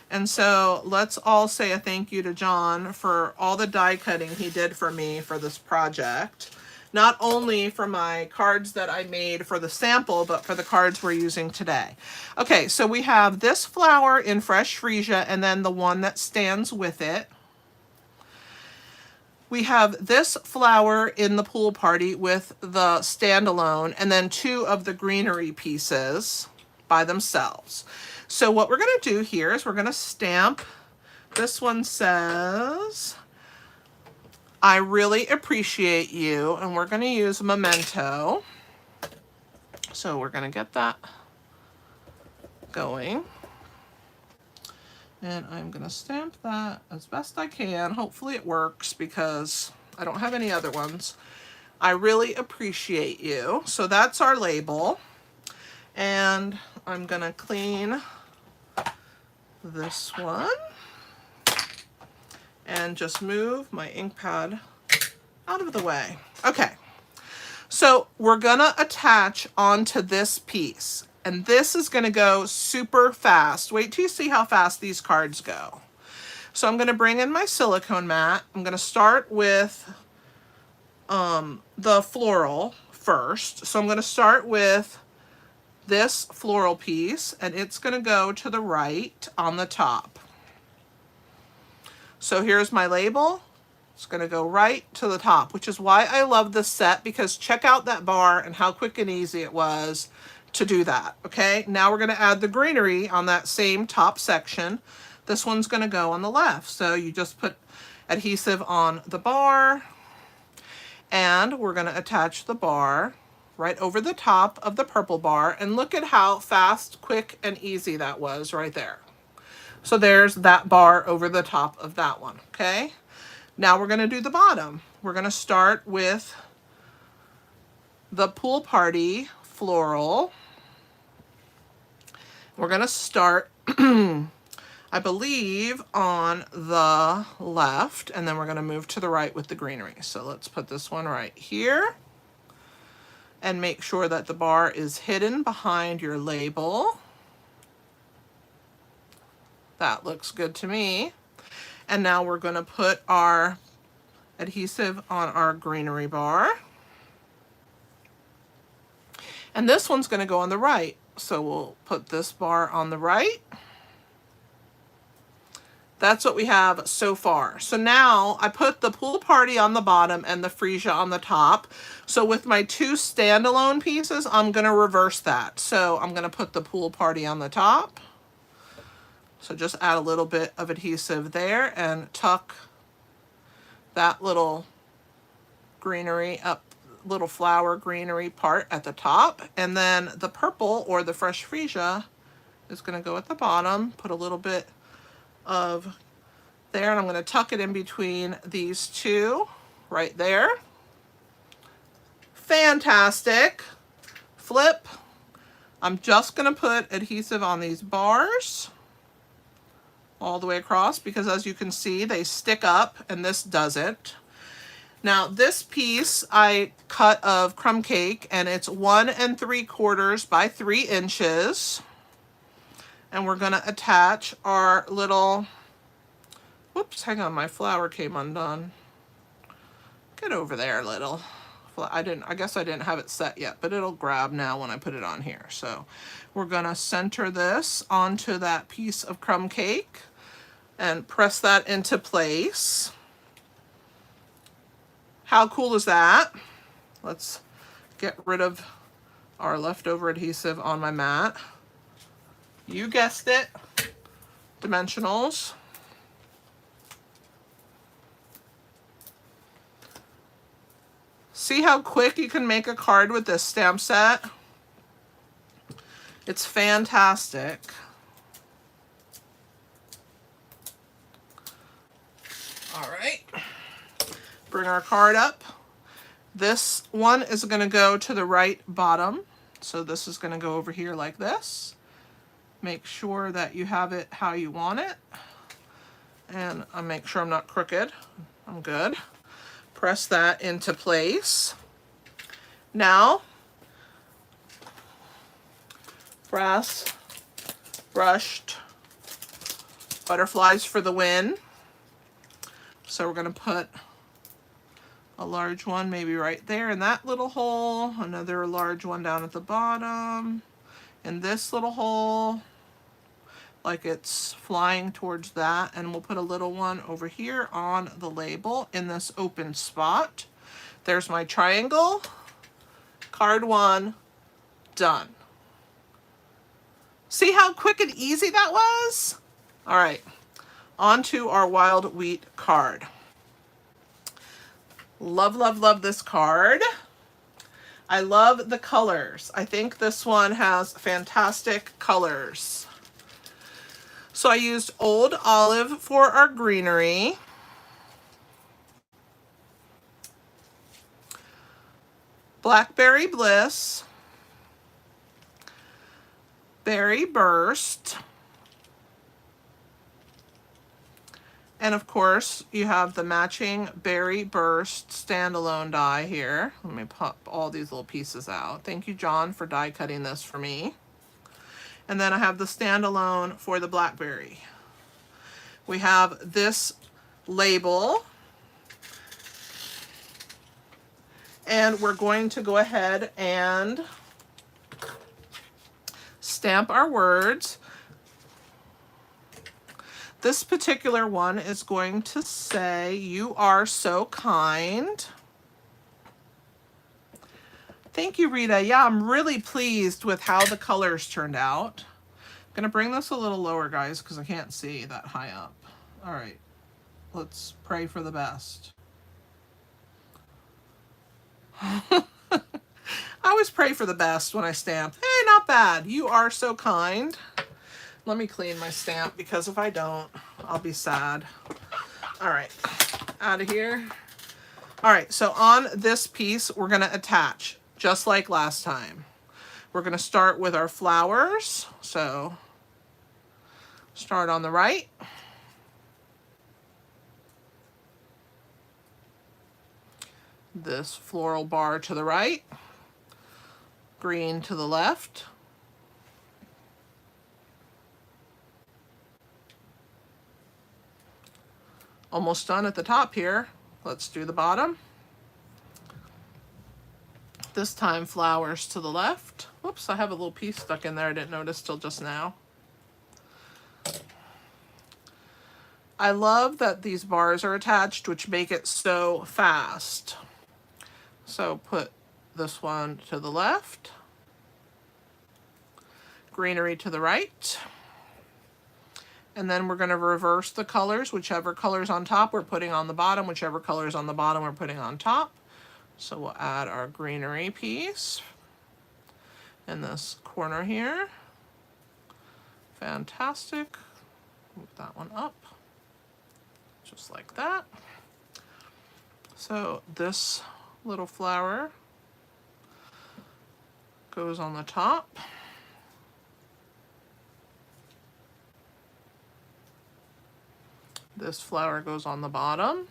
And so let's all say a thank you to John for all the die cutting he did for me for this project. not only for my cards that I made for the sample, but for the cards we're using today. Okay, so we have this flower in Fresh Freesia and then the one that stands with it. We have this flower in the Pool Party with the standalone and then 2 of the greenery pieces by themselves. So what we're going to do here is we're going to stamp. This one says, I really appreciate you, and we're going to use Memento. So we're going to get that going. And I'm going to stamp that as best I can. Hopefully it works because I don't have any other ones. I really appreciate you. So that's our label. And I'm going to clean this one and just move my ink pad out of the way. Okay, so we're gonna attach onto this piece, and this is gonna go super fast. Wait till you see how fast these cards go. So I'm gonna bring in my silicone mat. I'm gonna start with the floral first. So I'm gonna start with this floral piece, and it's gonna go to the right on the top. So here's my label. It's going to go right to the top, which is why I love this set, because check out that bar and how quick and easy it was to do that. Okay, now we're going to add the greenery on that same top section. This one's going to go on the left. So you just put adhesive on the bar, and we're going to attach the bar right over the top of the purple bar. And look at how fast, quick, and easy that was right there. So there's that bar over the top of that one, okay? Now we're going to do the bottom. We're going to start with the Pool Party floral. We're going to start, I believe, on the left, and then we're going to move to the right with the greenery. So let's put this one right here and make sure that the bar is hidden behind your label. That looks good to me. And now we're going to put our adhesive on our greenery bar. And this one's going to go on the right. So we'll put this bar on the right. That's what we have so far. So now I put the Pool Party on the bottom and the Freesia on the top. So with my 2 standalone pieces, I'm going to reverse that. So I'm going to put the Pool Party on the top. So just add a little bit of adhesive there and tuck that little greenery up, little flower greenery part at the top. And then the purple or the Fresh Freesia is going to go at the bottom. Put a little bit of there, and I'm going to tuck it in between these 2 right there. Fantastic. Flip. I'm just going to put adhesive on these bars all the way across, because as you can see, they stick up and this doesn't. Now this piece I cut of crumb cake, and it's 1 3/4 by 3 inches. And we're going to attach our little, whoops, hang on, my flower came undone. Get over there, little. I guess I didn't have it set yet, but it'll grab now when I put it on here. So we're going to center this onto that piece of crumb cake and press that into place. How cool is that? Let's get rid of our leftover adhesive on my mat. You guessed it, dimensionals. See how quick you can make a card with this stamp set? It's fantastic. All right, bring our card up. This one is going to go to the right bottom. So this is going to go over here like this. Make sure that you have it how you want it. And I'll make sure I'm not crooked. I'm good. Press that into place. Now, brass brushed butterflies for the win. So we're going to put A large one maybe right there in that little hole, another large one down at the bottom, in this little hole, like it's flying towards that, and we'll put a little one over here on the label in this open spot. There's my triangle, card one, done. See how quick and easy that was? All right, on to our wild wheat card. Love, love, love this card. I love the colors. I think this one has fantastic colors. So I used Old Olive for our greenery. Blackberry Bliss. Berry Burst. And of course, you have the matching Berry Burst standalone die here. Let me pop all these little pieces out. Thank you, John, for die cutting this for me. And then I have the standalone for the blackberry. We have this label. And we're going to go ahead and stamp our words. This particular one is going to say, "You are so kind." Thank you, Rita. Yeah, I'm really pleased with how the colors turned out. I'm gonna bring this a little lower, guys, because I can't see that high up. All right, let's pray for the best. I always pray for the best when I stamp. Hey, not bad. You are so kind. Let me clean my stamp, because if I don't, I'll be sad. All right, out of here. All right, so on this piece, we're gonna attach, just like last time. We're gonna start with our flowers. So start on the right. This floral bar to the right. Green to the left. Almost done at the top here. Let's do the bottom. This time flowers to the left. Whoops, I have a little piece stuck in there I didn't notice till just now. I love that these bars are attached, which make it so fast. So put this one to the left. Greenery to the right. And then we're going to reverse the colors. Whichever color's on top, we're putting on the bottom. Whichever color's on the bottom, we're putting on top. So we'll add our greenery piece in this corner here. Fantastic. Move that one up. Just like that. So this little flower goes on the top. This flower goes on the bottom.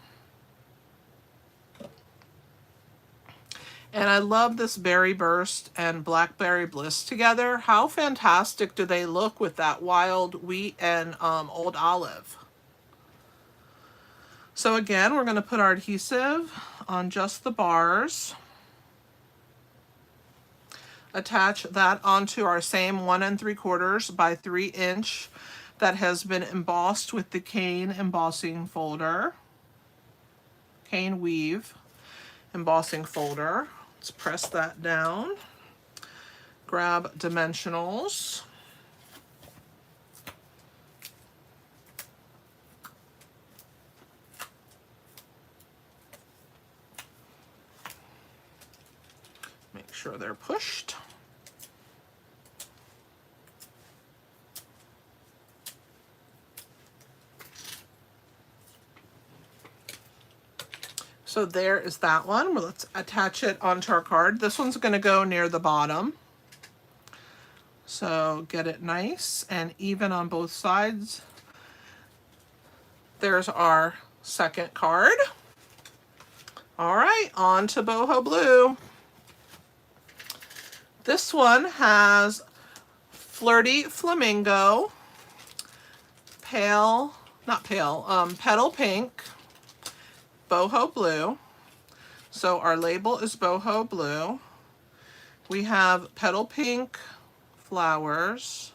And I love this Berry Burst and Blackberry Bliss together. How fantastic do they look with that wild wheat and Old Olive? So again, we're going to put our adhesive on just the bars. Attach that onto our same 1 3/4 by 3 inch that has been embossed with the cane embossing folder. Cane weave embossing folder. Let's press that down. Grab dimensionals. Make sure they're pushed. So there is that one. Well, let's attach it onto our card. This one's going to go near the bottom. So get it nice and even on both sides. There's our second card. All right, on to Boho Blue. This one has Flirty Flamingo, Petal Pink, Boho Blue. So our label is boho blue. We have petal pink flowers,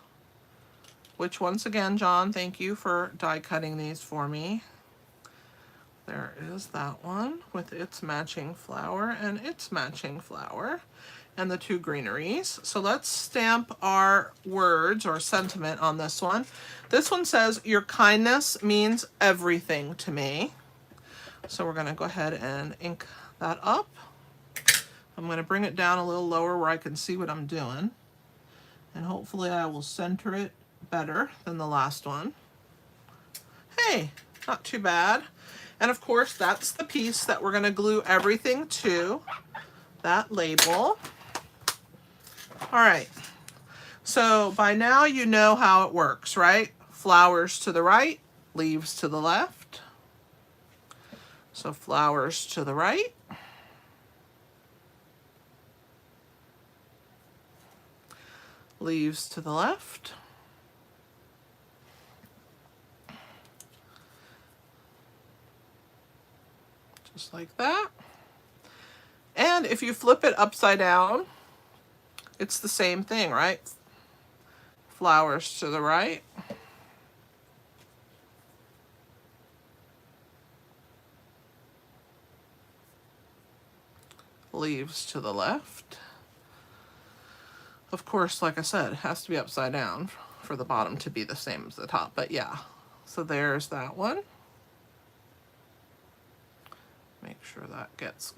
which once again, John, thank you for die cutting these for me. There is that one with its matching flower and its matching flower and the two greeneries. So let's stamp our words or sentiment on this one. This one says, your kindness means everything to me. So we're gonna go ahead and ink that up. I'm gonna bring it down a little lower where I can see what I'm doing. And hopefully I will center it better than the last one. Hey, not too bad. And of course, that's the piece that we're gonna glue everything to, that label. All right, so by now you know how it works, right? Flowers to the right, leaves to the left. So flowers to the right. Leaves to the left. Just like that. And if you flip it upside down, it's the same thing, right? Flowers to the right. Leaves to the left. Of course, like I said, it has to be upside down for the bottom to be the same as the top, but yeah. So there's that one. Make sure that gets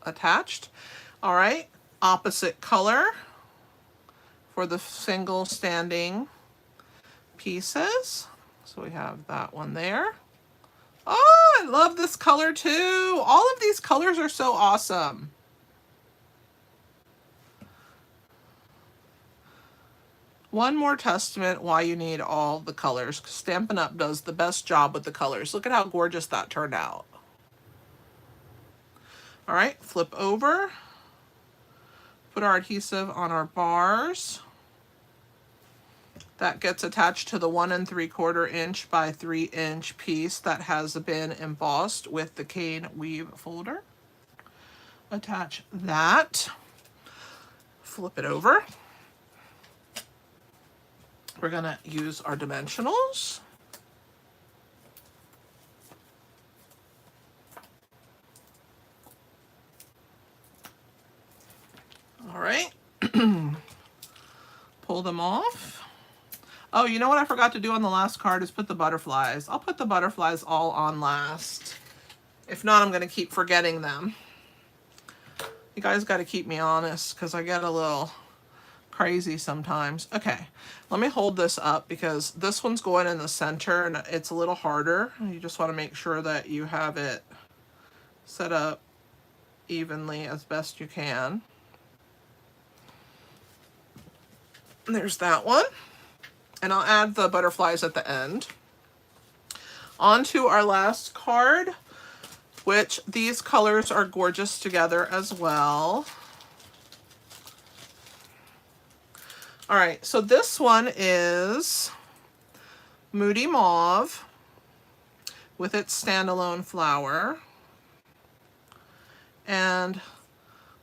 attached. All right, opposite color for the single standing pieces. So we have that one there. Oh, I love this color too. All of these colors are so awesome. One more testament why you need all the colors, because Stampin' Up! Does the best job with the colors. Look at how gorgeous that turned out. All right, flip over. Put our adhesive on our bars. That gets attached to the 1 3/4 inch by 3 inch piece that has been embossed with the cane weave folder. Attach that. Flip it over. We're gonna use our dimensionals. All right. Pull them off. Oh, you know what I forgot to do on the last card is put the butterflies. I'll put the butterflies all on last. If not, I'm gonna keep forgetting them. You guys gotta keep me honest because I get a little crazy sometimes. Okay, let me hold this up because this one's going in the center and it's a little harder. You just want to make sure that you have it set up evenly as best you can. And there's that one. And I'll add the butterflies at the end. On to our last card, which these colors are gorgeous together as well. All right, so this one is Moody Mauve with its standalone flower, and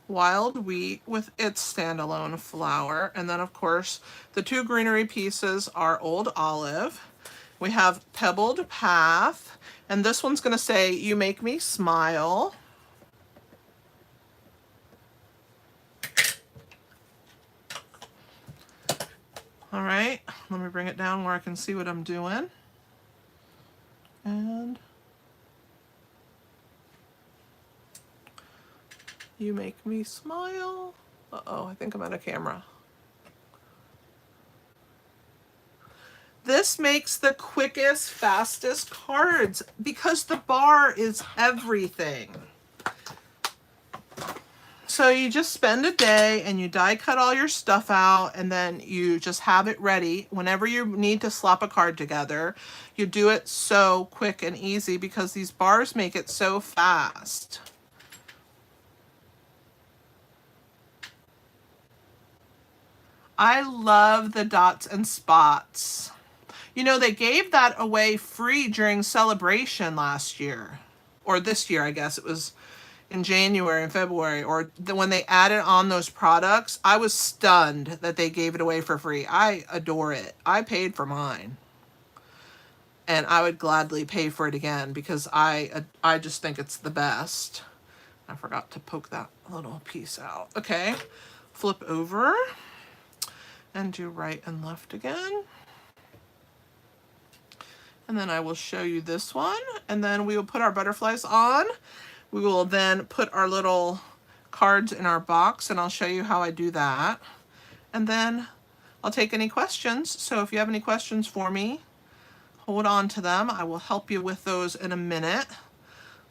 Wild Wheat with its standalone flower, and then of course the two greenery pieces are Old Olive. We have Pebbled Path, and this one's gonna say, you make me smile. All right, let me bring it down where I can see what I'm doing. And you make me smile. Uh-oh, I think I'm out of camera. This makes the quickest, fastest cards because the bar is everything. So you just spend a day and you die cut all your stuff out and then you just have it ready. Whenever you need to slap a card together, you do it so quick and easy because these bars make it so fast. I love the dots and spots. You know, they gave that away free during Celebration last year. Or this year, I guess. It was in January and February, or when they added on those products, I was stunned that they gave it away for free. I adore it. I paid for mine. And I would gladly pay for it again because I just think it's the best. I forgot to poke that little piece out. Okay, flip over and do right and left again. And then I will show you this one, and then we will put our butterflies on. We will then put our little cards in our box, and I'll show you how I do that. And then I'll take any questions. So if you have any questions for me, hold on to them. I will help you with those in a minute.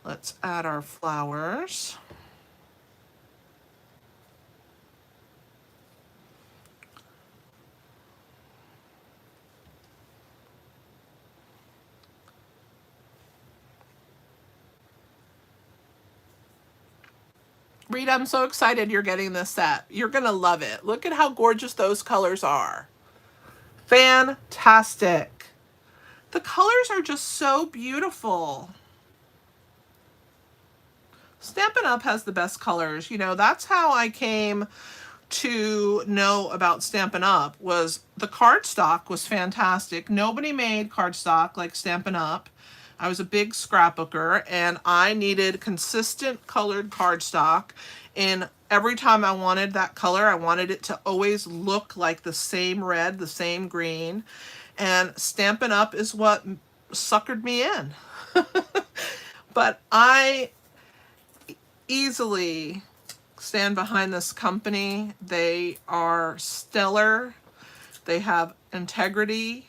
Let's add our flowers. Rita, I'm so excited you're getting this set. You're gonna love it. Look at how gorgeous those colors are. Fantastic. The colors are just so beautiful. Stampin' Up! Has the best colors. You know, that's how I came to know about Stampin' Up! Was the cardstock was fantastic. Nobody made cardstock like Stampin' Up! I was a big scrapbooker, and I needed consistent colored cardstock. And every time I wanted that color, I wanted it to always look like the same red, the same green. And Stampin' Up! Is what suckered me in. But I easily stand behind this company. They are stellar. They have integrity.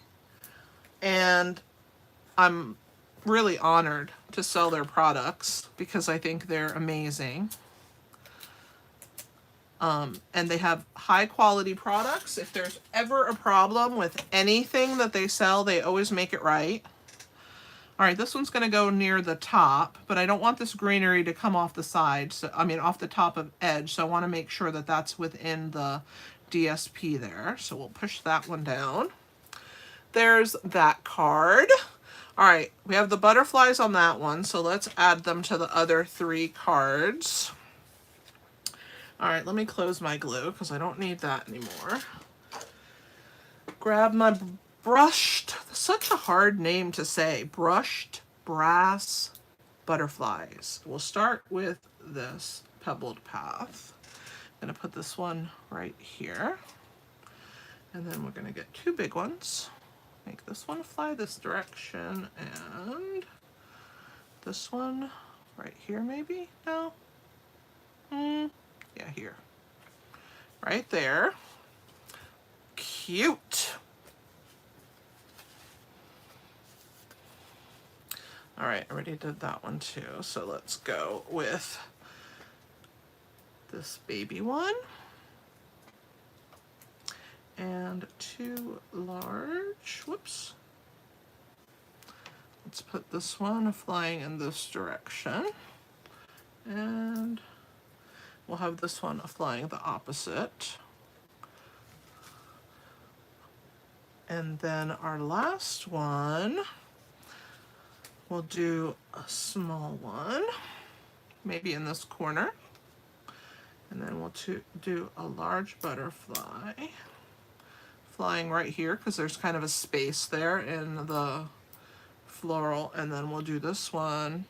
And I'm really honored to sell their products because I think they're amazing. And they have high quality products. If there's ever a problem with anything that they sell, they always make it right. All right, this one's going to go near the top, but I don't want this greenery to come off the side. So, I mean, off the top of edge. So I want to make sure that that's within the DSP there. So we'll push that one down. There's that card. All right, we have the butterflies on that one. So let's add them to the other 3 cards. All right, let me close my glue because I don't need that anymore. Grab my brushed, such a hard name to say, brushed brass butterflies. We'll start with this pebbled path. I'm going to put this one right here. And then we're going to get 2 big ones. Make this one fly this direction and this one right here maybe? No? Yeah, here. Right there. Cute. All right, I already did that one too. So let's go with this baby one. And 2 large, whoops. Let's put this one flying in this direction. And we'll have this one flying the opposite. And then our last one, we'll do a small one, maybe in this corner. And then we'll do a large butterfly flying right here because there's kind of a space there in the floral. And then we'll do this one,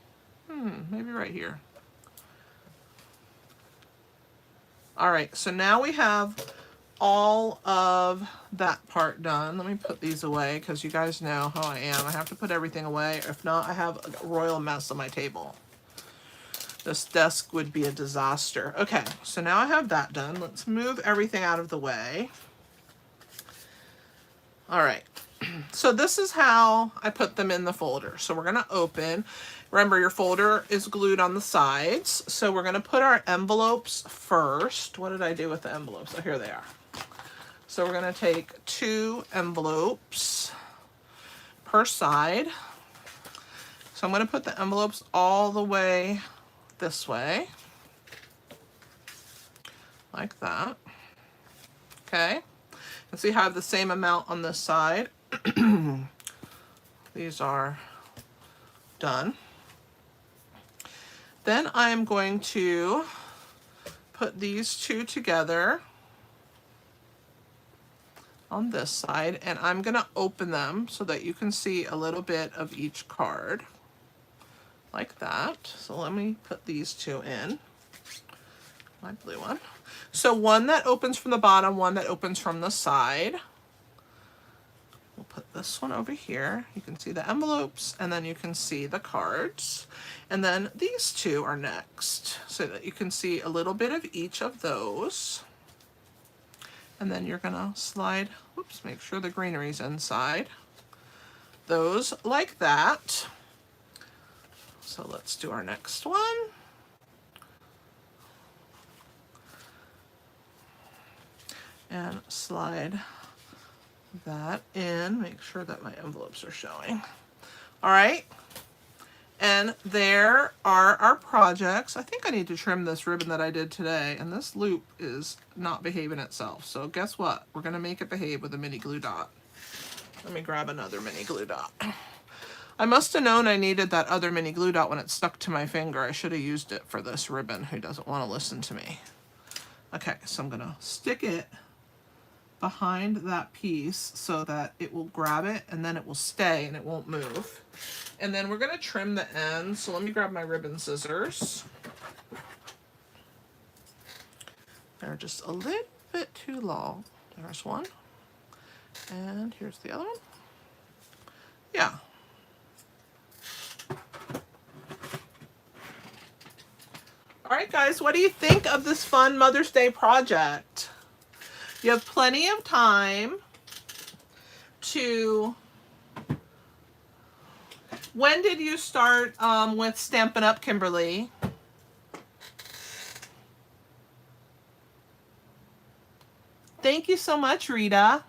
maybe right here. All right, so now we have all of that part done. Let me put these away because you guys know how I am. I have to put everything away. If not, I have a royal mess on my table. This desk would be a disaster. Okay, so now I have that done. Let's move everything out of the way. All right, so this is how I put them in the folder. So we're gonna open. Remember, your folder is glued on the sides. So we're gonna put our envelopes first. What did I do with the envelopes? Oh, here they are. So we're gonna take 2 envelopes per side. So I'm gonna put the envelopes all the way this way, like that. Okay, and see how I have the same amount on this side. These are done. Then I'm going to put these two together on this side, and I'm gonna open them so that you can see a little bit of each card, like that. So let me put these two in, my blue one. So one that opens from the bottom, one that opens from the side. We'll put this one over here. You can see the envelopes, and then you can see the cards. And then these two are next, so that you can see a little bit of each of those. And then you're gonna slide, whoops, make sure the greenery's inside. Those like that. So let's do our next one. And slide that in, make sure that my envelopes are showing. All right, and there are our projects. I think I need to trim this ribbon that I did today, and this loop is not behaving itself. So guess what? We're gonna make it behave with a mini glue dot. Let me grab another mini glue dot. I must have known I needed that other mini glue dot when it stuck to my finger. I should have used it for this ribbon who doesn't want to listen to me. Okay, so I'm gonna stick it behind that piece so that it will grab it and then it will stay and it won't move. And then we're gonna trim the ends. So let me grab my ribbon scissors. They're just a little bit too long. There's one. And here's the other one. Yeah. All right, guys, what do you think of this fun Mother's Day project? You have plenty of time to... When did you start with Stampin' Up, Kimberly? Thank you so much, Rita.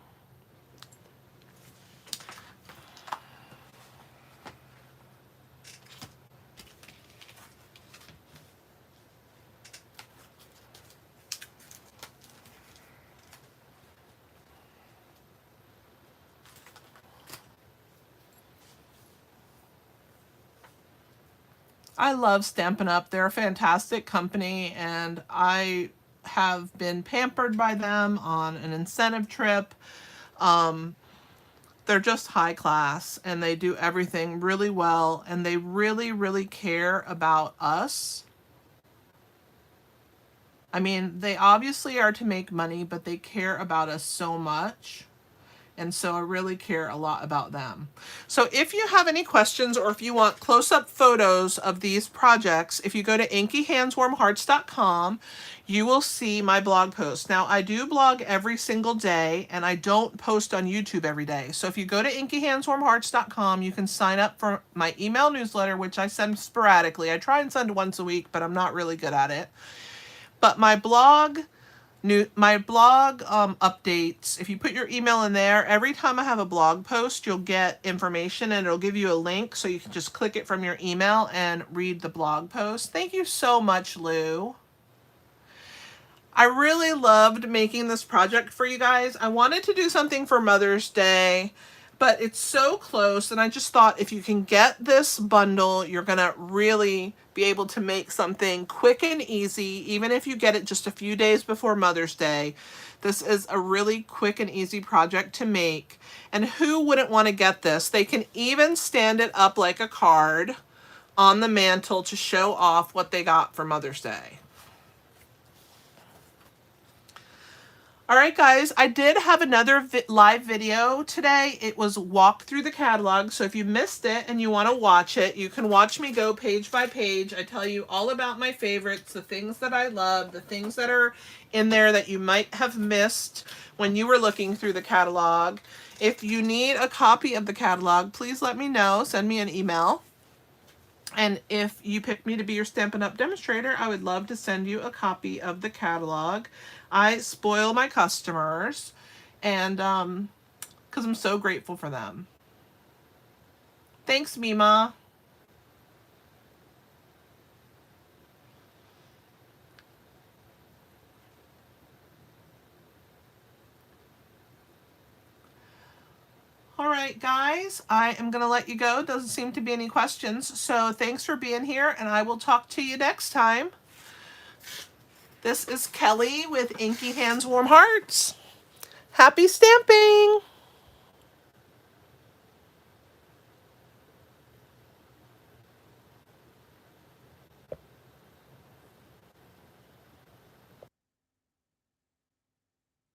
I love Stampin' Up. They're a fantastic company, and I have been pampered by them on an incentive trip. They're just high class, and they do everything really well, and they really, really care about us. I mean, they obviously are to make money, but they care about us so much. And so I really care a lot about them. So if you have any questions or if you want close-up photos of these projects, if you go to inkyhandswarmhearts.com, you will see my blog post. Now, I do blog every single day, and I don't post on YouTube every day. So if you go to inkyhandswarmhearts.com, you can sign up for my email newsletter, which I send sporadically. I try and send once a week, but I'm not really good at it. But my blog updates, if you put your email in there, every time I have a blog post, you'll get information and it'll give you a link so you can just click it from your email and read the blog post. Thank you so much, Lou. I really loved making this project for you guys. I wanted to do something for Mother's Day, but it's so close, and I just thought if you can get this bundle, you're gonna really be able to make something quick and easy, even if you get it just a few days before Mother's Day. This is a really quick and easy project to make, and who wouldn't want to get this? They can even stand it up like a card on the mantle to show off what they got for Mother's Day. All right, guys, I did have another live video today. It was walk through the catalog. So if you missed it and you want to watch it, you can watch me go page by page. I tell you all about my favorites, the things that I love, the things that are in there that you might have missed when you were looking through the catalog. If you need a copy of the catalog, please let me know. Send me an email. And if you pick me to be your Stampin' Up! Demonstrator, I would love to send you a copy of the catalog. I spoil my customers, and because I'm so grateful for them. Thanks, Mima. All right, guys, I am going to let you go. Doesn't seem to be any questions. So thanks for being here, and I will talk to you next time. This is Kelly with Inky Hands Warm Hearts. Happy stamping!